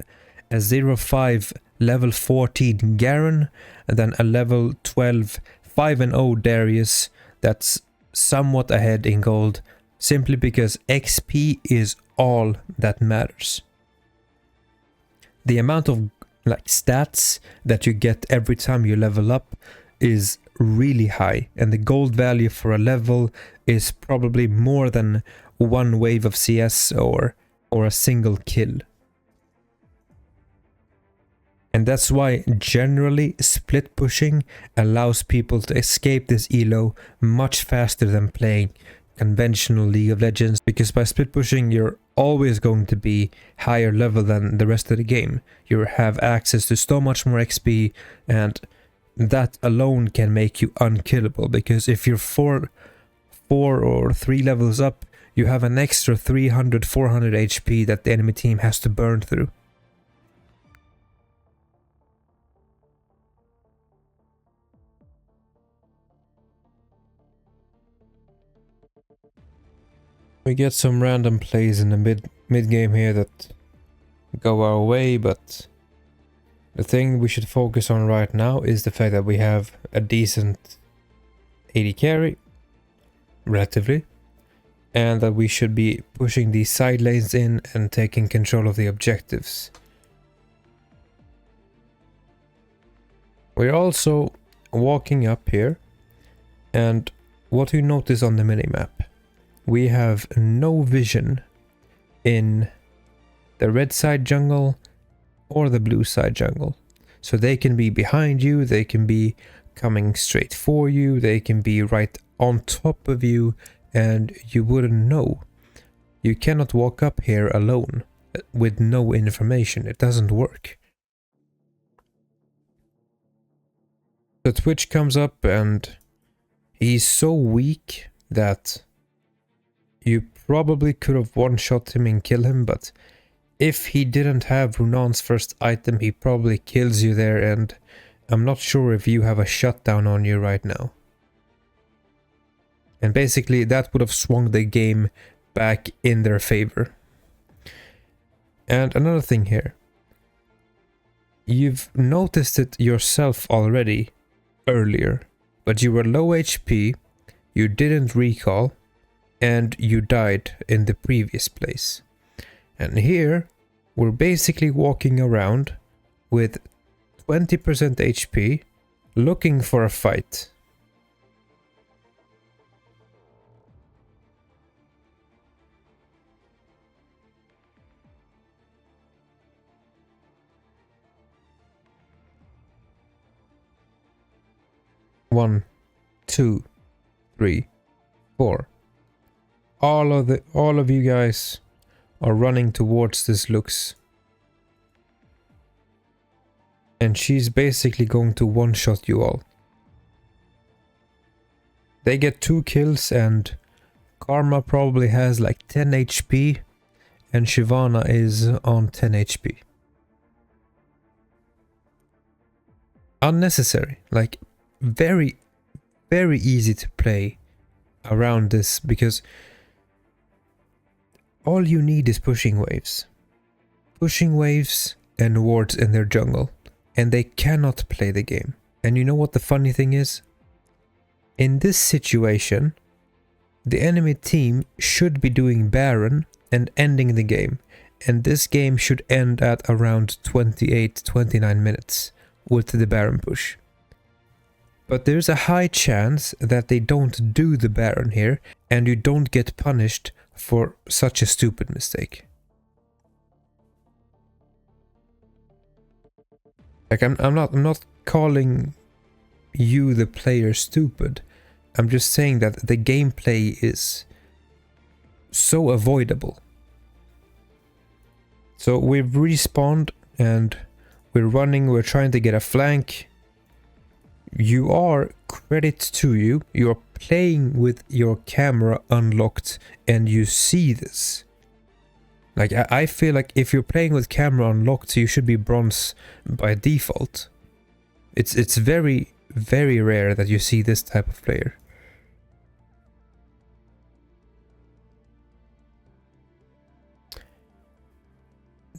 a 0-5 level 14 Garen than a level 12 5-0 Darius that's somewhat ahead in gold, simply because XP is all that matters. The amount of like stats that you get every time you level up is really high, and the gold value for a level is probably more than 1 wave of CS or a single kill. And that's why generally split pushing allows people to escape this elo much faster than playing conventional League of Legends, because by split pushing you're always going to be higher level than the rest of the game. You have access to so much more XP, and that alone can make you unkillable, because if you're 4 or 3 levels up, you have an extra 300-400 HP that the enemy team has to burn through. We get some random plays in the mid game here that go our way, but the thing we should focus on right now is the fact that we have a decent AD carry, relatively, and that we should be pushing these side lanes in and taking control of the objectives. We're also walking up here, and what you notice on the minimap, we have no vision in the red side jungle or the blue side jungle. So they can be behind you, they can be coming straight for you, they can be right on top of you, and you wouldn't know. You cannot walk up here alone with no information. It doesn't work. The Twitch comes up and he's so weak that you probably could have one-shot him and kill him, but if he didn't have Runan's first item, he probably kills you there, and I'm not sure if you have a shutdown on you right now. And basically that would have swung the game back in their favor. And another thing here. You've noticed it yourself already earlier, but you were low HP, you didn't recall, and you died in the previous place. And here we're basically walking around with 20% HP looking for a fight. 1, 2, 3, 4. All of you guys are running towards this Lux. And she's basically going to one-shot you all. They get 2 kills and Karma probably has like 10 HP and Shyvana is on 10 HP. Unnecessary, like very, very easy to play around this because all you need is pushing waves. Pushing waves and wards in their jungle. And they cannot play the game. And you know what the funny thing is? In this situation, the enemy team should be doing Baron and ending the game. And this game should end at around 28-29 minutes with the Baron push. But there's a high chance that they don't do the Baron here and you don't get punished for such a stupid mistake. Like I'm not calling you the player stupid. I'm just saying that the gameplay is so avoidable. So we've respawned and we're running, we're trying to get a flank. You are, credit to you, you're playing with your camera unlocked and you see this. Like, I feel like if you're playing with camera unlocked, you should be bronze by default. It's very, very rare that you see this type of player.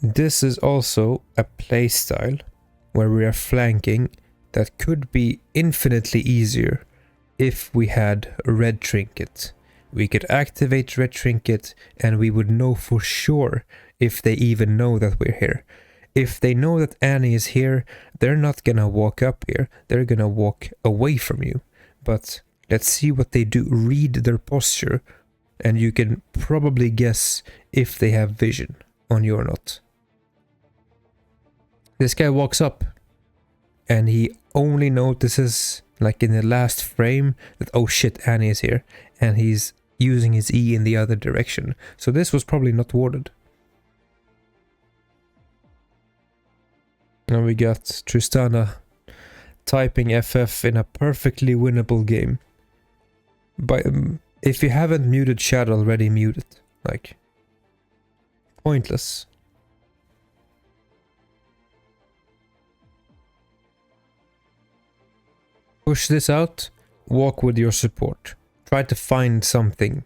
This is also a playstyle where we are flanking that could be infinitely easier if we had a red trinket. We could activate red trinket and we would know for sure if they even know that we're here. If they know that Annie is here, they're not gonna walk up here, they're gonna walk away from you. But let's see what they do. Read their posture and you can probably guess if they have vision on you or not. This guy walks up and he only notices, like in the last frame, that oh shit, Annie is here, and he's using his E in the other direction. So this was probably not warded. Now we got Tristana typing FF in a perfectly winnable game. But if you haven't muted chat already, mute it. Like, pointless. Push this out, walk with your support. Try to find something.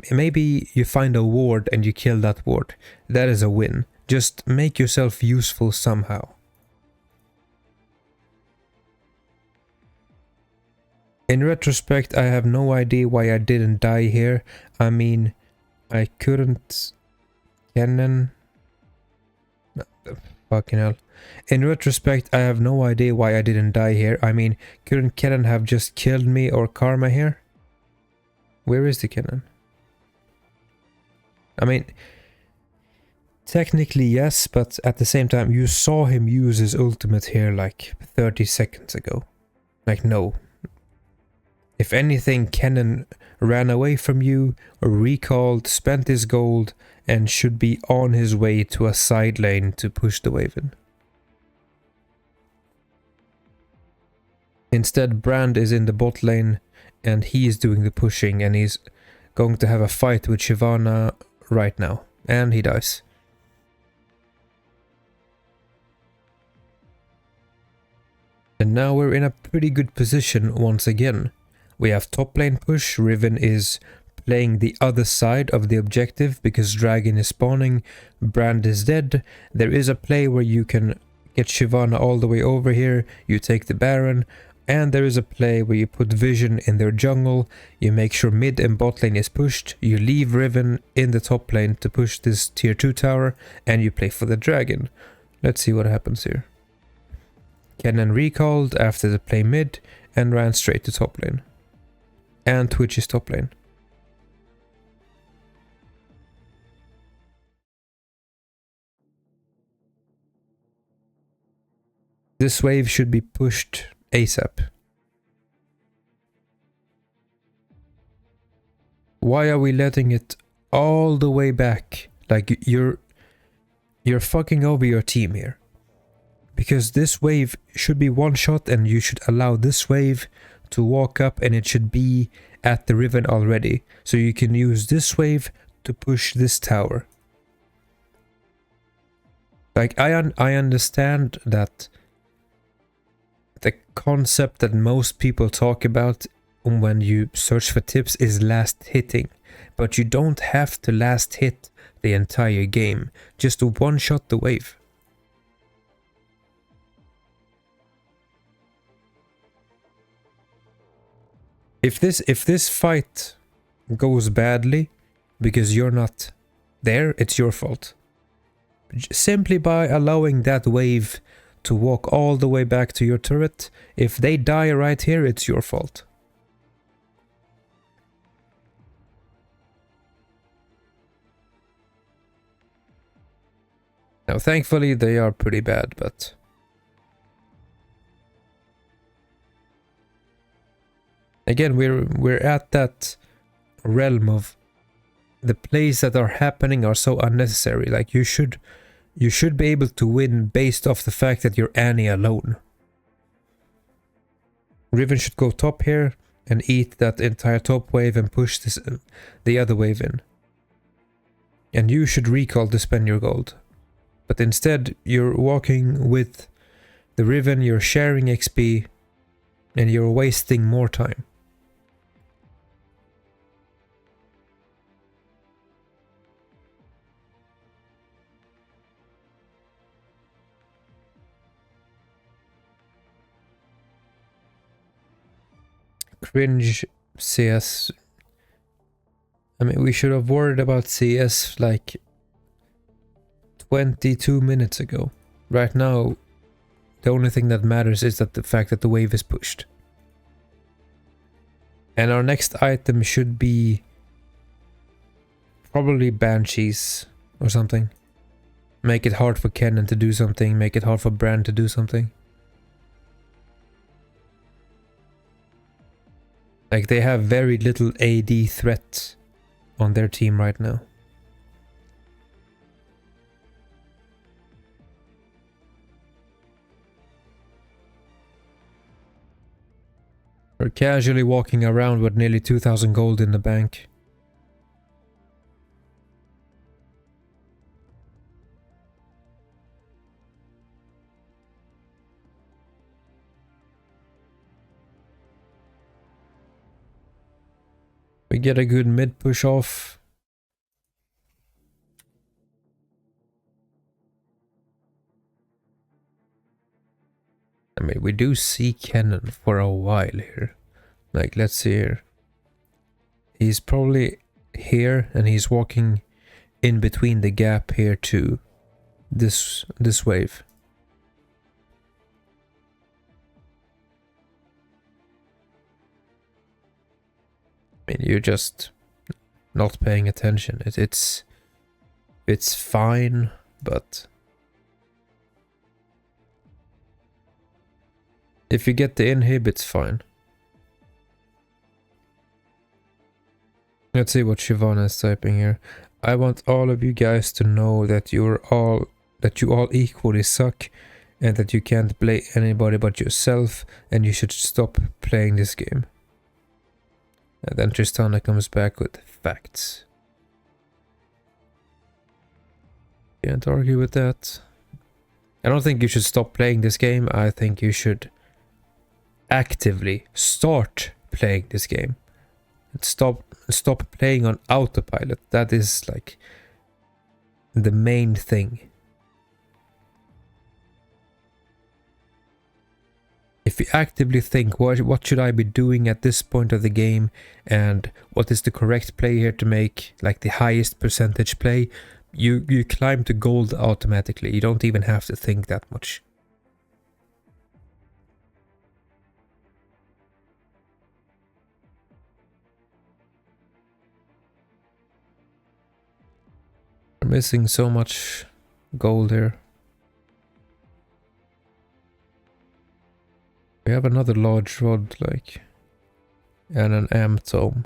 Maybe you find a ward and you kill that ward. That is a win. Just make yourself useful somehow. In retrospect, I have no idea why I didn't die here. I mean, I couldn't... Cannon... No, fucking hell. In retrospect, I have no idea why I didn't die here. I mean, couldn't Cannon have just killed me or Karma here? Where is the Cannon? I mean, technically yes, but at the same time, you saw him use his ultimate here like 30 seconds ago. Like, no. If anything, Cannon ran away from you, or recalled, spent his gold, and should be on his way to a side lane to push the wave in. Instead, Brand is in the bot lane, and he is doing the pushing, and he's going to have a fight with Shyvana right now. And he dies. And now we're in a pretty good position once again. We have top lane push, Riven is playing the other side of the objective because Dragon is spawning, Brand is dead. There is a play where you can get Shyvana all the way over here, you take the Baron, and there is a play where you put Vision in their jungle, you make sure mid and bot lane is pushed, you leave Riven in the top lane to push this tier 2 tower, and you play for the Dragon. Let's see what happens here. Cannon recalled after the play mid and ran straight to top lane. And Twitch is top lane. This wave should be pushed ASAP. Why are we letting it all the way back? Like, you're fucking over your team here. Because this wave should be one shot and you should allow this wave to walk up and it should be at the riven already. So you can use this wave to push this tower. Like, I understand that the concept that most people talk about when you search for tips is last hitting. But you don't have to last hit the entire game. Just to one-shot the wave. If this fight goes badly because you're not there, it's your fault. Simply by allowing that wave to walk all the way back to your turret, if they die right here, it's your fault. Now, thankfully, they are pretty bad, but... Again, we're at that realm of the plays that are happening are so unnecessary. Like, you should be able to win based off the fact that you're Annie alone. Riven should go top here and eat that entire top wave and push this the other wave in. And you should recall to spend your gold. But instead, you're walking with the Riven, you're sharing XP, and you're wasting more time. Cringe CS. I mean, we should have worried about CS like 22 minutes ago. Right now, the only thing that matters is that the fact that the wave is pushed. And our next item should be probably Banshees or something. Make it hard for Kennen to do something, make it hard for Brand to do something. Like, they have very little AD threat on their team right now. We're casually walking around with nearly 2,000 gold in the bank. We get a good mid push off. I mean, we do see Kennen for a while here. Like, let's see here. He's probably here and he's walking in between the gap here to this wave. I mean, you're just not paying attention. It's fine, but if you get the inhib, it's fine. Let's see what Shivana is typing here. I want all of you guys to know that you all equally suck and that you can't blame anybody but yourself and you should stop playing this game. And then Tristana comes back with facts. Can't argue with that. I don't think you should stop playing this game. I think you should actively start playing this game. And stop playing on autopilot. That is like the main thing. If you actively think, what should I be doing at this point of the game, and what is the correct play here to make, like the highest percentage play, you climb to gold automatically. You don't even have to think that much. We're missing so much gold here. We have another large rod, like, and an am tome.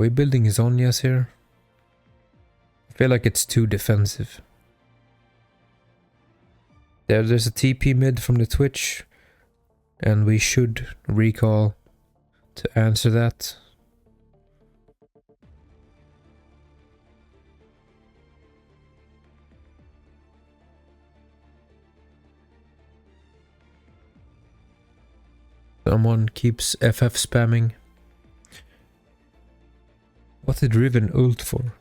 we building Zonias here? I feel like it's too defensive. There's a TP mid from the Twitch, and we should recall to answer that. Someone keeps FF spamming. What did Riven ult for?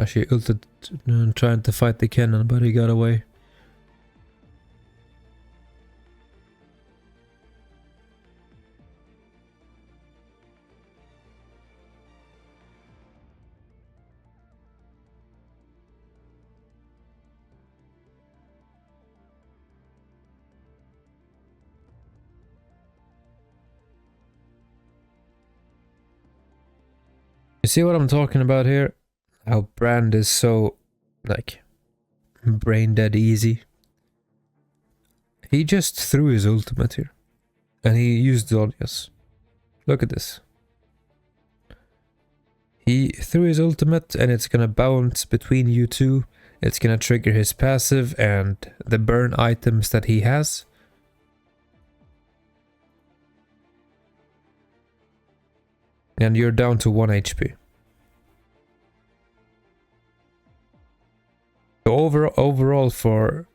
She ulted trying to fight the cannon, but he got away. You see what I'm talking about here? How Brand is so, like, brain dead easy. He just threw his ultimate here. And he used Zonias. Look at this. He threw his ultimate and it's gonna bounce between you two. It's gonna trigger his passive and the burn items that he has. And you're down to 1 HP. So overall for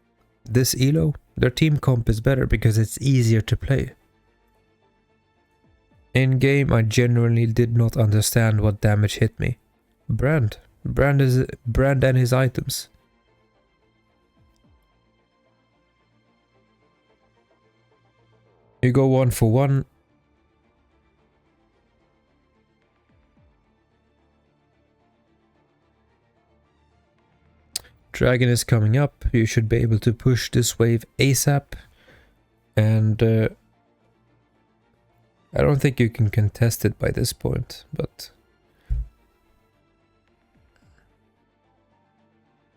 this elo, their team comp is better because it's easier to play. In game, I genuinely did not understand what damage hit me. Brand and his items. You go 1 for 1. Dragon is coming up. You should be able to push this wave ASAP. And I don't think you can contest it by this point, but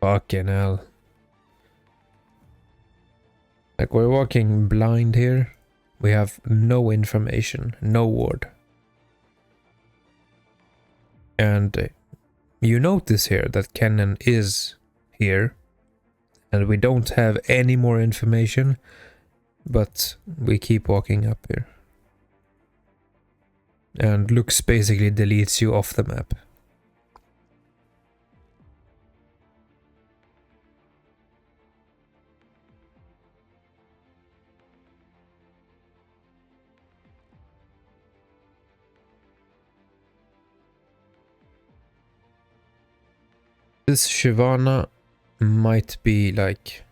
fucking hell. Like, we're walking blind here. We have no information, no ward. And you notice here that Kennen is here, and we don't have any more information, but we keep walking up here. And Lux basically deletes you off the map. This Shyvana might be like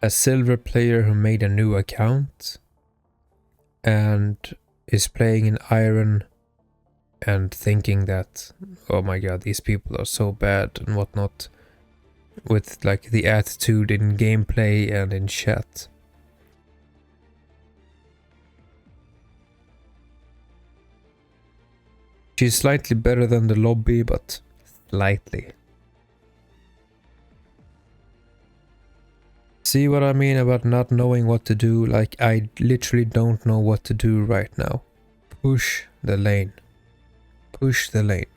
a silver player who made a new account and is playing in Iron and thinking that, oh my god, these people are so bad and whatnot, with like the attitude in gameplay and in chat. She's slightly better than the lobby, but slightly. See what I mean about not knowing what to do? Like, I literally don't know what to do right now. Push the lane. Push the lane.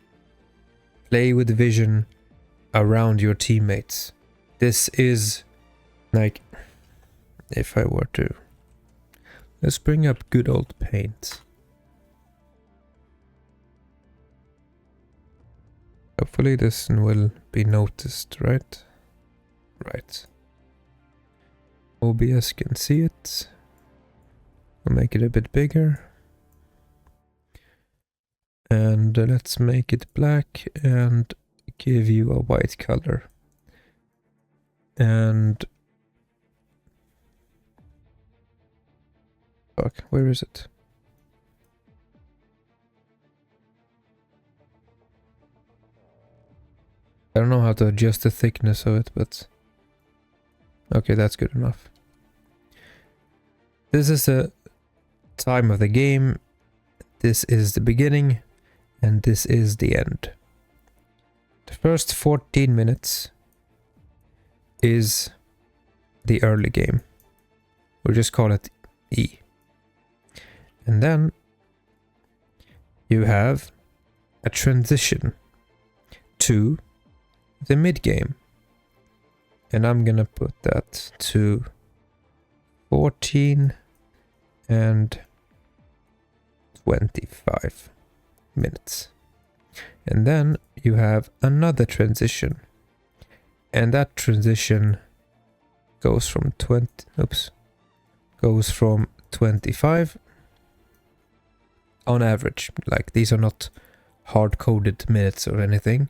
Play with vision around your teammates. This is like, if I were to, let's bring up good old paint. Hopefully this will be noticed, right? Right. OBS can see it. We'll make it a bit bigger. And let's make it black and give you a white color. And fuck, where is it? I don't know how to adjust the thickness of it, but okay, that's good enough. This is the time of the game. This is the beginning, and this is the end. The first 14 minutes is the early game. We'll just call it E. And then you have a transition to the mid game. And I'm gonna put that to 14 and 25 minutes. And then you have another transition. And that transition goes from 25 on average. Like, these are not hard-coded minutes or anything.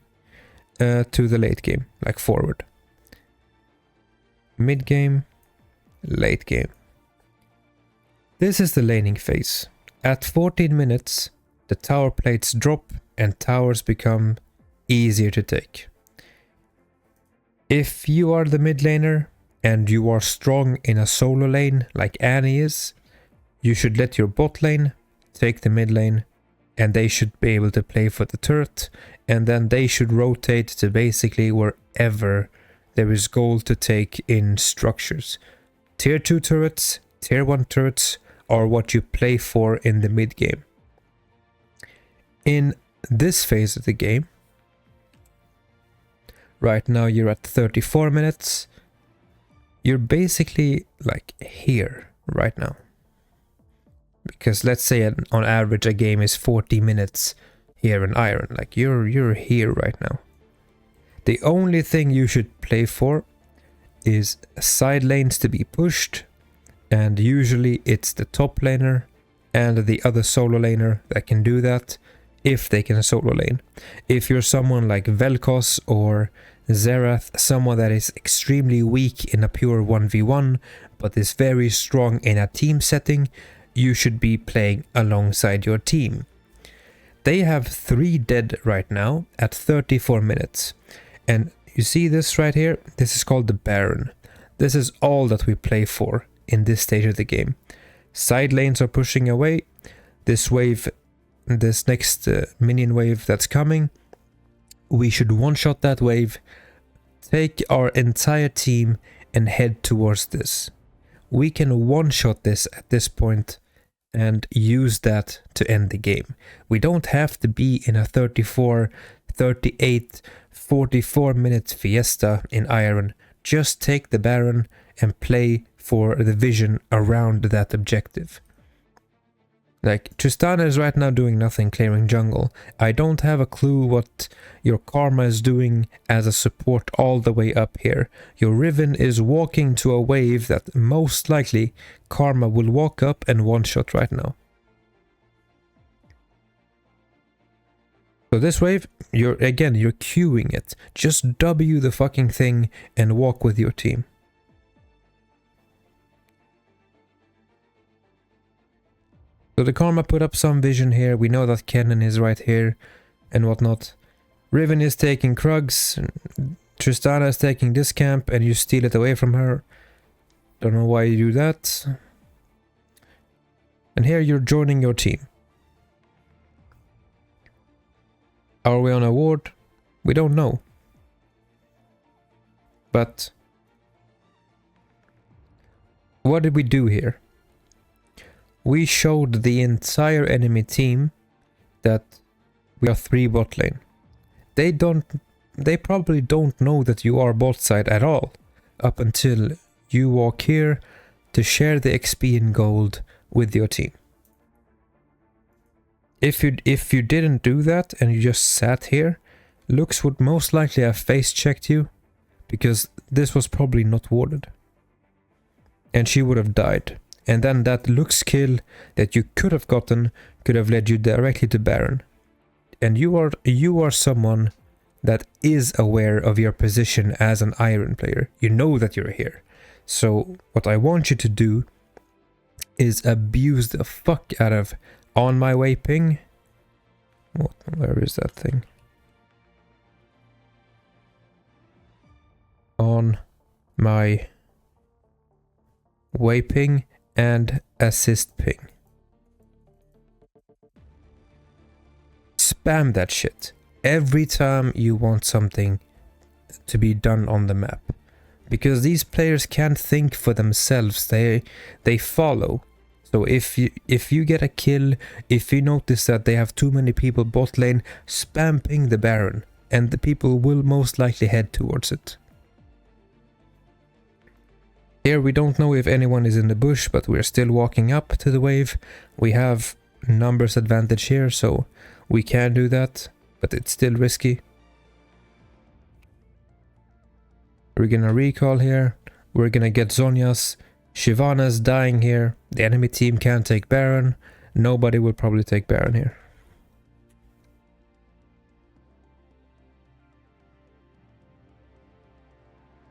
To the late game, like forward. Mid game, late game. This is the laning phase. At 14 minutes, the tower plates drop and towers become easier to take. If you are the mid laner and you are strong in a solo lane like Annie is, you should let your bot lane take the mid lane, and they should be able to play for the turret, and then they should rotate to basically wherever there is gold to take in structures. Tier 2 turrets, Tier 1 turrets are what you play for in the mid game. In this phase of the game, right now you're at 34 minutes, you're basically like here right now. Because let's say on average a game is 40 minutes here in Iron. Like you're here right now. The only thing you should play for is side lanes to be pushed, and usually it's the top laner and the other solo laner that can do that if they can solo lane. If you're someone like Vel'Koz or Xerath, someone that is extremely weak in a pure 1v1 but is very strong in a team setting, you should be playing alongside your team. They have 3 dead right now at 34 minutes. And you see this right here? This is called the Baron. This is all that we play for in this stage of the game. Side lanes are pushing away. This wave, this next minion wave that's coming, we should one-shot that wave, take our entire team and head towards this. We can one-shot this at this point and use that to end the game. We don't have to be in a 34, 38, 44 minute fiesta in Iron. Just take the Baron and play for the vision around that objective. Like, Tristana is right now doing nothing clearing jungle. I don't have a clue what your Karma is doing as a support all the way up here. Your Riven is walking to a wave that most likely Karma will walk up and one-shot right now. So this wave, you're queuing it. Just W the fucking thing and walk with your team. So the Karma put up some vision here. We know that Kennen is right here and whatnot. Riven is taking Krugs. Tristana is taking this camp and you steal it away from her. Don't know why you do that. And here you're joining your team. Are we on a ward? We don't know. But what did we do here? We showed the entire enemy team that we are 3 bot lane. They probably don't know that you are bot side at all up until you walk here to share the XP and gold with your team. If you didn't do that and you just sat here, Lux would most likely have face checked you because this was probably not warded. And she would have died. And then that Lux kill that you could have gotten could have led you directly to Baron. And you are someone that is aware of your position as an Iron player. You know that you're here. So what I want you to do is abuse the fuck out of on my way ping. Where is that thing? On my way ping and assist ping. Spam that shit every time you want something to be done on the map. Because these players can't think for themselves, they follow. So if you get a kill, if you notice that they have too many people bot lane, spam ping the Baron, and the people will most likely head towards it. Here we don't know if anyone is in the bush, but we're still walking up to the wave. We have numbers advantage here, so we can do that, but it's still risky. We're gonna recall here. We're gonna get Zhonya's. Shyvana's dying here. The enemy team can't take Baron. Nobody will probably take Baron here.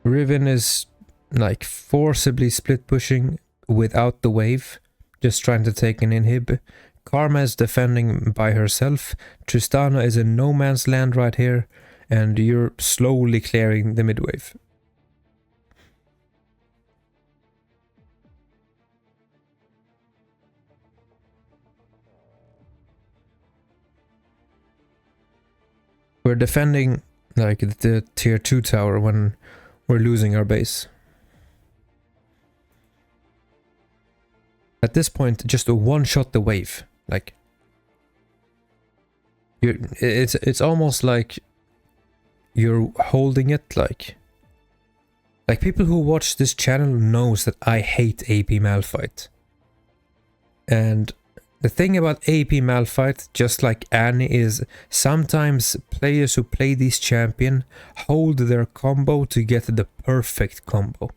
Riven is like forcibly split pushing without the wave, just trying to take an inhib. Karma is defending by herself. Tristana is in no man's land right here, and you're slowly clearing the mid wave. We're defending like the tier 2 tower when we're losing our base. At this point, just one-shot the wave. Like, it's almost like you're holding it like people who watch this channel knows that I hate AP Malphite. And the thing about AP Malphite, just like Annie, is sometimes players who play this champion hold their combo to get the perfect combo.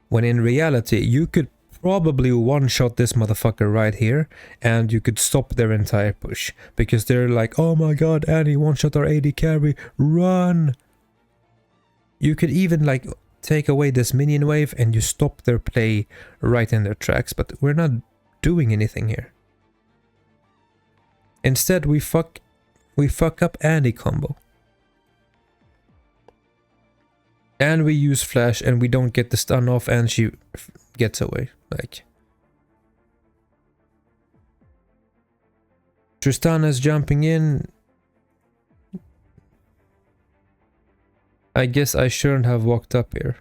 When in reality, you could probably one-shot this motherfucker right here, and you could stop their entire push. Because they're like, oh my god, Annie one-shot our AD carry, run! You could even like take away this minion wave and you stop their play right in their tracks, but we're not doing anything here. Instead, we fuck up Annie combo. And we use flash and we don't get the stun off and she gets away. Like, Tristana's jumping in. I guess I shouldn't have walked up here.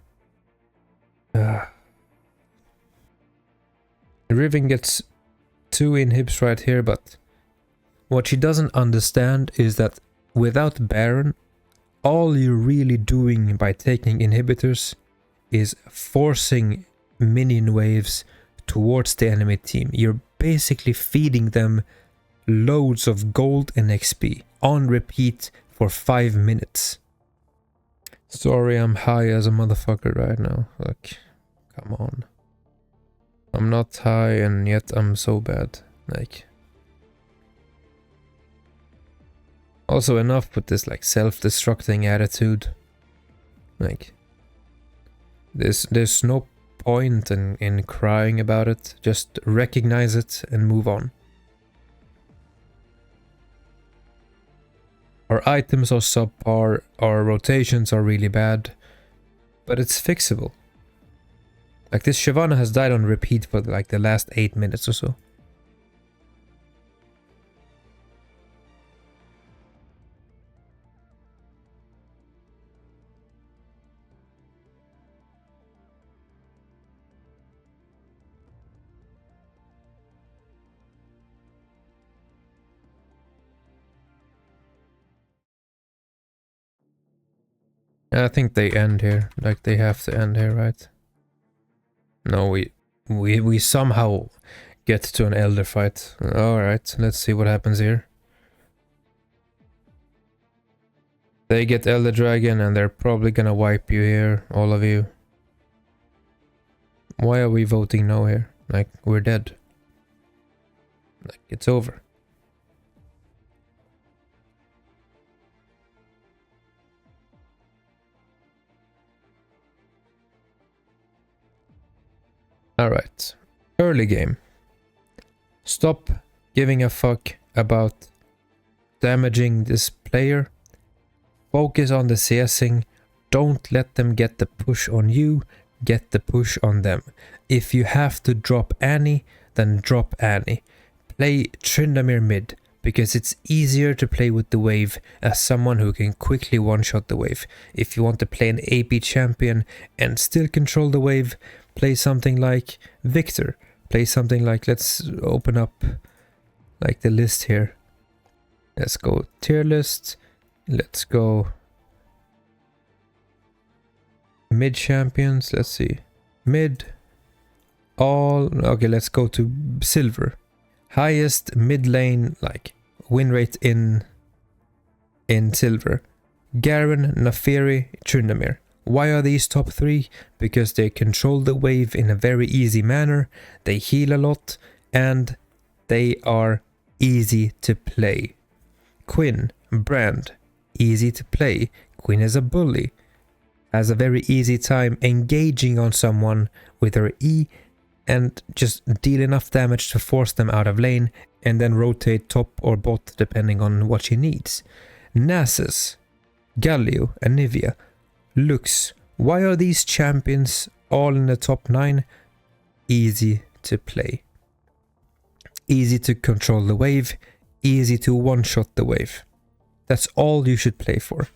Riven gets 2 inhibs right here, but what she doesn't understand is that without Baron, all you're really doing by taking inhibitors is forcing minion waves towards the enemy team. You're basically feeding them loads of gold and XP on repeat for 5 minutes. Sorry, I'm high as a motherfucker right now. Like, come on. I'm not high and yet I'm so bad. Like, also enough with this like self-destructing attitude. Like, there's no point in crying about it. Just recognize it and move on. Our items are subpar, our rotations are really bad, but it's fixable. Like, this Shyvana has died on repeat for like the last 8 minutes or so. I think they end here. Like, they have to end here, right? No, we somehow get to an elder fight. Alright, let's see what happens here. They get Elder Dragon and they're probably gonna wipe you here, all of you. Why are we voting no here? Like, we're dead. Like, it's over. Alright, early game. Stop giving a fuck about damaging this player. Focus on the CSing. Don't let them get the push on you, get the push on them. If you have to drop Annie, then drop Annie. Play Tryndamere mid, because it's easier to play with the wave as someone who can quickly one-shot the wave. If you want to play an AP champion and still control the wave, play something like Victor. play something like, let's open up like the list here. Let's go tier list. Let's go mid champions. Let's see. Mid. All. Okay, let's go to silver. Highest mid lane, like win rate in silver. Garen, Nafiri, Tryndamere. Why are these top 3? Because they control the wave in a very easy manner, they heal a lot, and they are easy to play. Quinn, Brand, easy to play. Quinn is a bully, has a very easy time engaging on someone with her E and just deal enough damage to force them out of lane and then rotate top or bot depending on what she needs. Nasus, Galio, Anivia, Lux. Why are these champions all in the top 9? Easy to play. Easy to control the wave. Easy to one-shot the wave. That's all you should play for.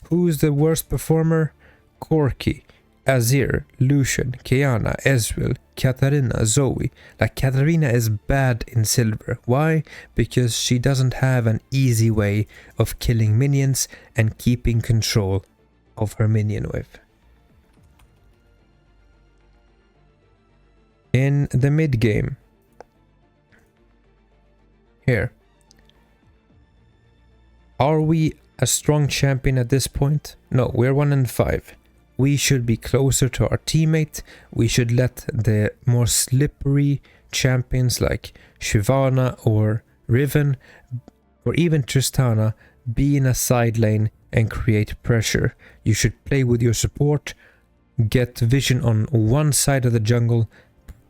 Who's the worst performer? Corki, Azir, Lucian, Kiana, Ezreal, Katarina, Zoe. Like, Katarina is bad in silver. Why? Because she doesn't have an easy way of killing minions and keeping control of her minion wave. In the mid game, here, are we a strong champion at this point? No, we're 1-5. We should be closer to our teammate. We should let the more slippery champions like Shyvana or Riven or even Tristana be in a side lane and create pressure. You should play with your support, get vision on one side of the jungle,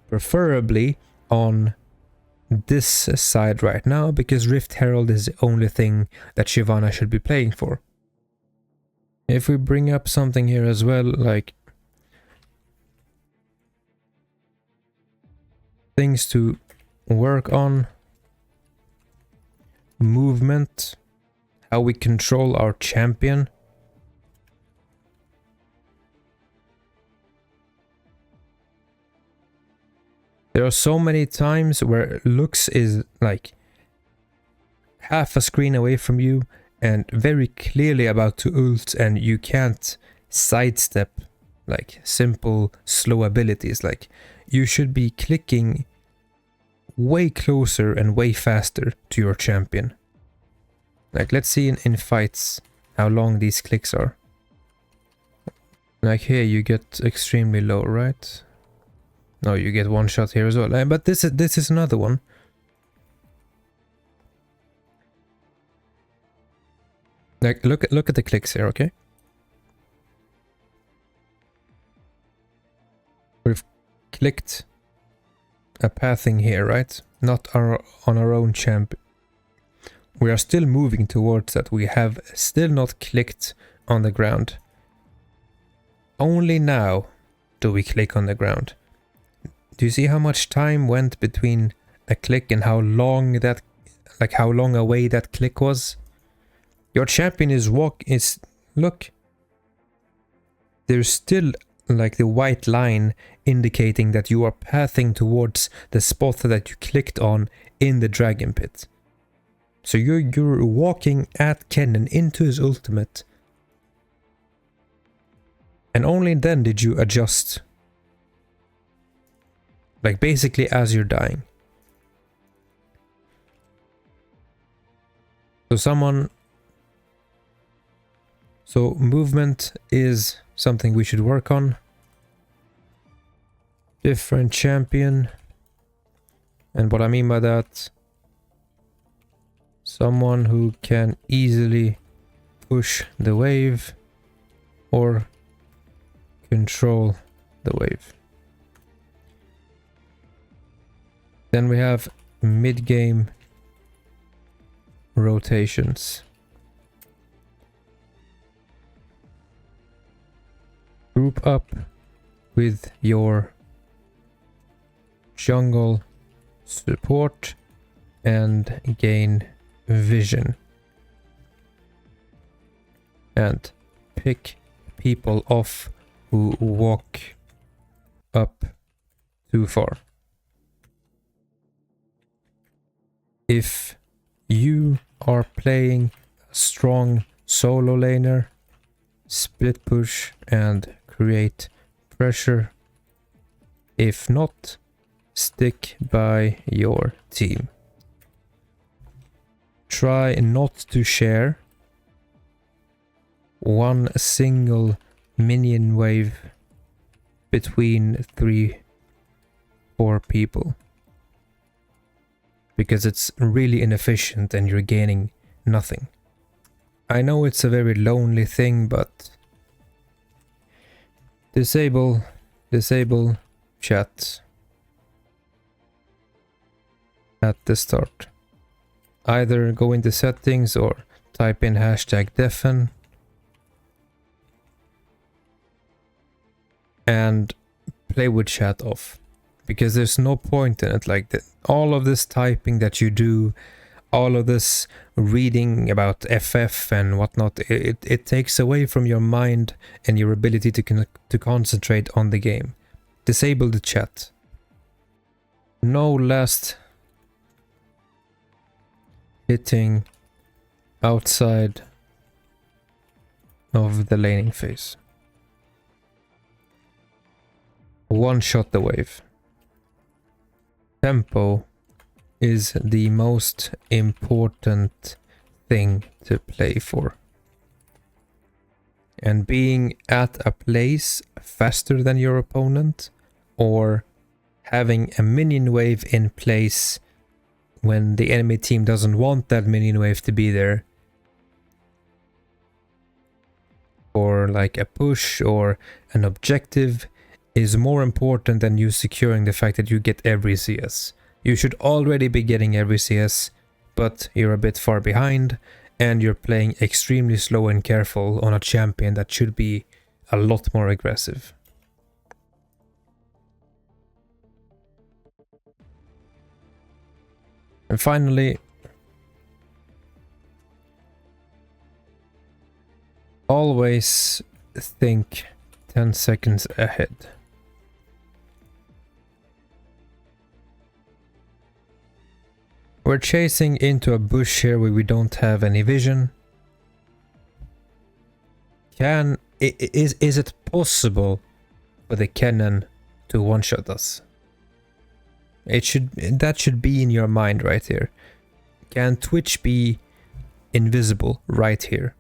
preferably on this side right now, because Rift Herald is the only thing that Shyvana should be playing for. If we bring up something here as well, like things to work on, movement, how we control our champion. There are so many times where Lux is like half a screen away from you and very clearly about to ult, and you can't sidestep like simple slow abilities. Like, you should be clicking way closer and way faster to your champion. Like, let's see in fights how long these clicks are. Like here you get extremely low, right? No, you get one shot here as well. But this is another one. Like, look at the clicks here, okay? We've clicked a pathing here, right? Not on our own champ. We are still moving towards that. We have still not clicked on the ground. Only now do we click on the ground. Do you see how much time went between a click and how long that, like how long away that click was? Your champion is look. There's still like the white line indicating that you are pathing towards the spot that you clicked on in the dragon pit. So you're walking at Kennen into his ultimate. And only then did you adjust. Like basically as you're dying. So movement is something we should work on. Different champion. And what I mean by that, someone who can easily push the wave or control the wave. Then we have mid-game rotations. Group up with your jungle support and gain vision. And pick people off who walk up too far. If you are playing a strong solo laner, split push and create pressure. If not, stick by your team. Try not to share one single minion wave between 3-4 people, because it's really inefficient and you're gaining nothing. I know it's a very lonely thing, but disable chat at the start. Either go into settings or type in #deafen and play with chat off, because there's no point in it. Like all of this typing that you do, all of this reading about FF and whatnot, it takes away from your mind and your ability to concentrate on the game. Disable the chat. No last hitting outside of the laning phase. One shot the wave. Tempo is the most important thing to play for. And being at a place faster than your opponent, or having a minion wave in place when the enemy team doesn't want that minion wave to be there, or like a push or an objective, is more important than you securing the fact that you get every CS. You should already be getting every CS, but you're a bit far behind and you're playing extremely slow and careful on a champion that should be a lot more aggressive. And finally, always think 10 seconds ahead. We're chasing into a bush here where we don't have any vision. Is it possible for the cannon to one-shot us? That should be in your mind right here. Can Twitch be invisible right here?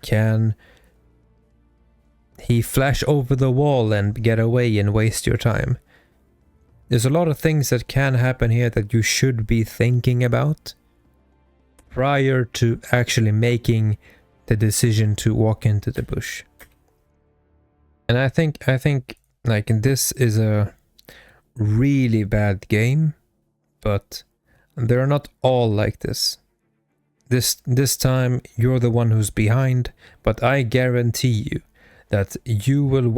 Can he flash over the wall and get away and waste your time? There's a lot of things that can happen here that you should be thinking about prior to actually making the decision to walk into the bush. And I think like this is a really bad game, but they're not all like this. This time you're the one who's behind, but I guarantee you that you will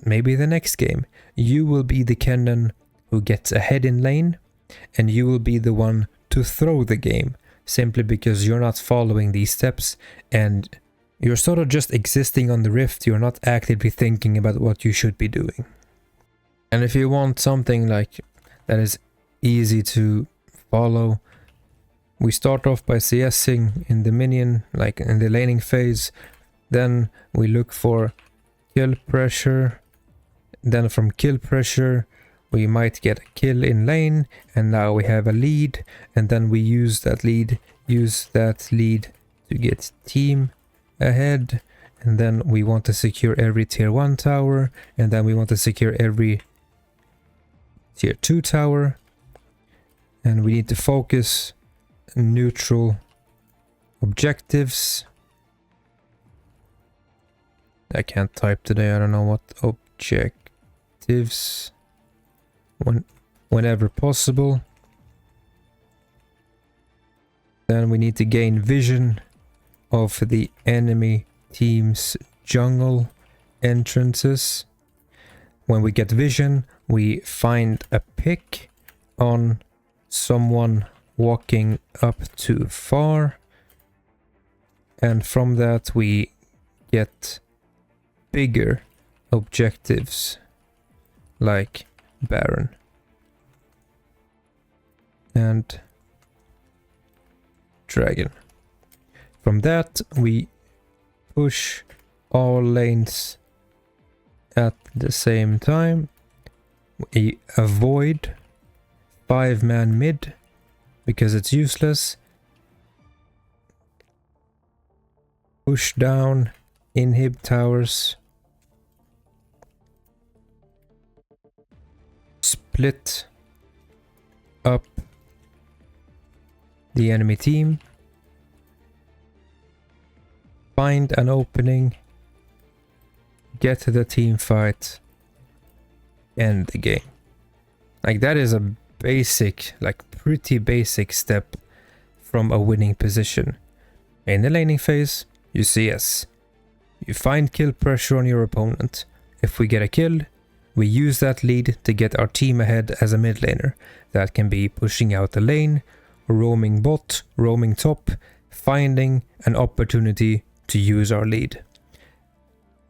maybe the next game, you will be the cannon who gets ahead in lane, and you will be the one to throw the game, simply because you're not following these steps and you're sort of just existing on the rift. You're not actively thinking about what you should be doing. And if you want something like that is easy to follow, we start off by CSing in the minion, like in the laning phase. Then we look for kill pressure. Then from kill pressure, we might get a kill in lane, and now we have a lead, and then we use that lead to get team ahead, and then we want to secure every tier 1 tower, and then we want to secure every tier 2 tower, and we need to focus neutral objectives. I can't type today, I don't know what objectives. Whenever possible. Then we need to gain vision of the enemy team's jungle entrances. When we get vision, we find a pick on someone walking up too far, and from that we get bigger objectives like Baron. And dragon. From that, we push all lanes at the same time. We avoid 5-man mid because it's useless. Push down inhib towers. Split up the enemy team. Find an opening. Get to the team fight. End the game. Like, that is a basic, like pretty basic step from a winning position. In the laning phase, you CS. You find kill pressure on your opponent. If we get a kill, we use that lead to get our team ahead as a mid laner. That can be pushing out the lane, roaming bot, roaming top, finding an opportunity to use our lead.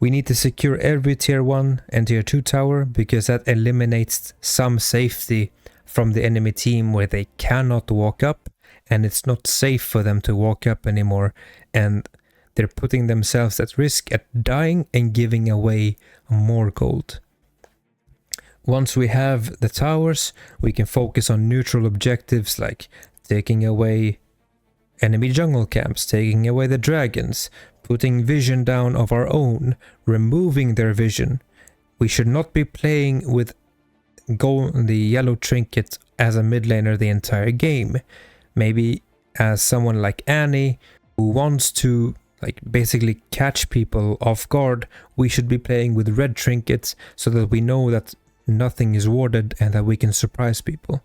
We need to secure every tier 1 and tier 2 tower because that eliminates some safety from the enemy team where they cannot walk up and it's not safe for them to walk up anymore, and they're putting themselves at risk at dying and giving away more gold. Once we have the towers, we can focus on neutral objectives like taking away enemy jungle camps, taking away the dragons, putting vision down of our own, removing their vision. We should not be playing with the yellow trinket as a mid laner the entire game. Maybe as someone like Annie who wants to like basically catch people off guard, we should be playing with red trinkets so that we know that nothing is warded and that we can surprise people.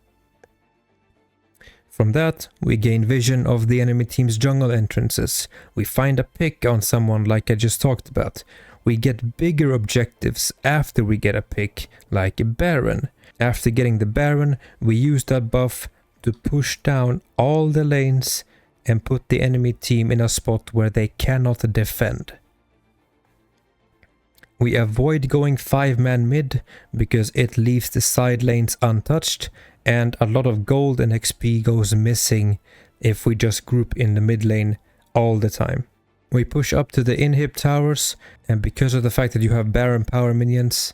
From that, we gain vision of the enemy team's jungle entrances. We find a pick on someone like I just talked about. We get bigger objectives after we get a pick, like a Baron. After getting the Baron, we use that buff to push down all the lanes and put the enemy team in a spot where they cannot defend. We avoid going 5-man mid because it leaves the side lanes untouched, and a lot of gold and XP goes missing if we just group in the mid lane all the time. We push up to the inhib towers, and because of the fact that you have Baron power minions,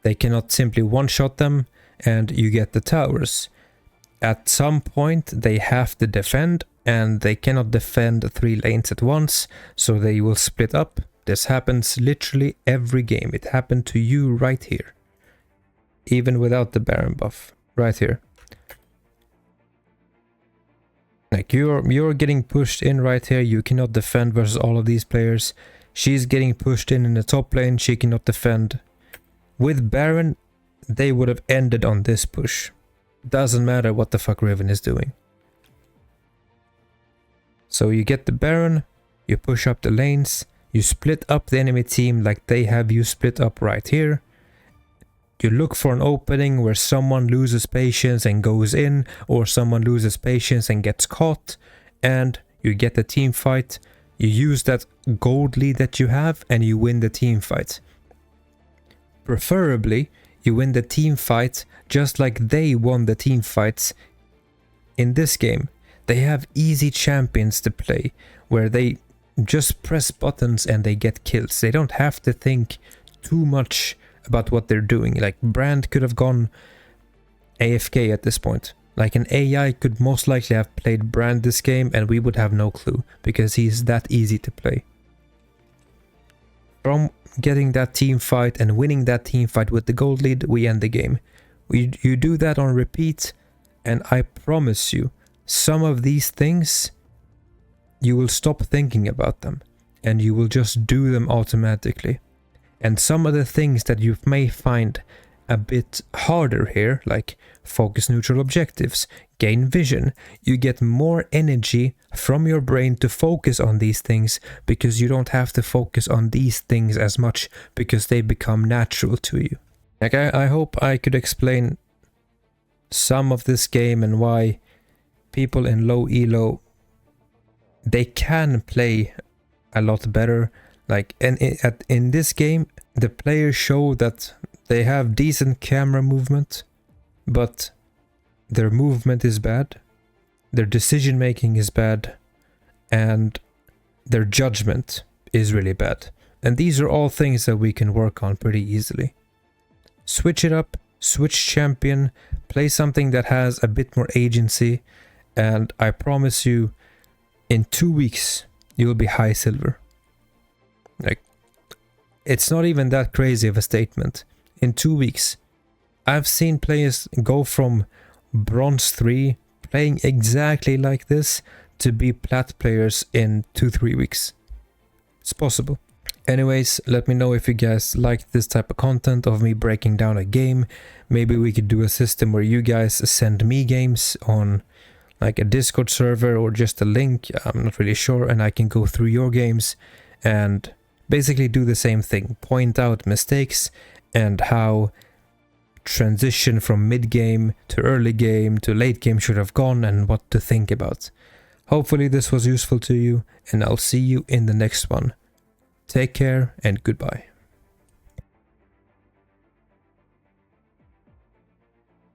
they cannot simply one-shot them and you get the towers. At some point they have to defend, and they cannot defend 3 lanes at once, so they will split up. This happens literally every game. It happened to you right here. Even without the Baron buff. Right here. Like you're getting pushed in right here. You cannot defend versus all of these players. She's getting pushed in the top lane. She cannot defend. With Baron, they would have ended on this push. Doesn't matter what the fuck Riven is doing. So you get the Baron. You push up the lanes. You split up the enemy team like they have you split up right here. You look for an opening where someone loses patience and goes in, or someone loses patience and gets caught, and you get the team fight. You use that gold lead that you have and you win the team fight. Preferably, you win the team fight just like they won the team fights in this game. They have easy champions to play where they just press buttons and they get kills. They don't have to think too much about what they're doing. Like Brand could have gone AFK at this point. Like an AI could most likely have played Brand this game and we would have no clue because he's that easy to play. From getting that team fight and winning that team fight with the gold lead, we end the game. You do that on repeat, and I promise you, some of these things, you will stop thinking about them and you will just do them automatically. And some of the things that you may find a bit harder here, like focus neutral objectives, gain vision, you get more energy from your brain to focus on these things because you don't have to focus on these things as much because they become natural to you. Like I hope I could explain some of this game and why people in low elo, they can play a lot better. Like in this game, the players show that they have decent camera movement, but their movement is bad, their decision making is bad, and their judgment is really bad. And these are all things that we can work on pretty easily. Switch it up, switch champion, play something that has a bit more agency, and I promise you, in 2 weeks, you will be high silver. Like, it's not even that crazy of a statement. In 2 weeks, I've seen players go from bronze 3, playing exactly like this, to be plat players in 2-3 weeks. It's possible. Anyways, let me know if you guys like this type of content of me breaking down a game. Maybe we could do a system where you guys send me games on like a Discord server or just a link, I'm not really sure, and I can go through your games and basically do the same thing, point out mistakes and how transition from mid game to early game to late game should have gone and what to think about. Hopefully this was useful to you, and I'll see you in the next one. Take care and goodbye.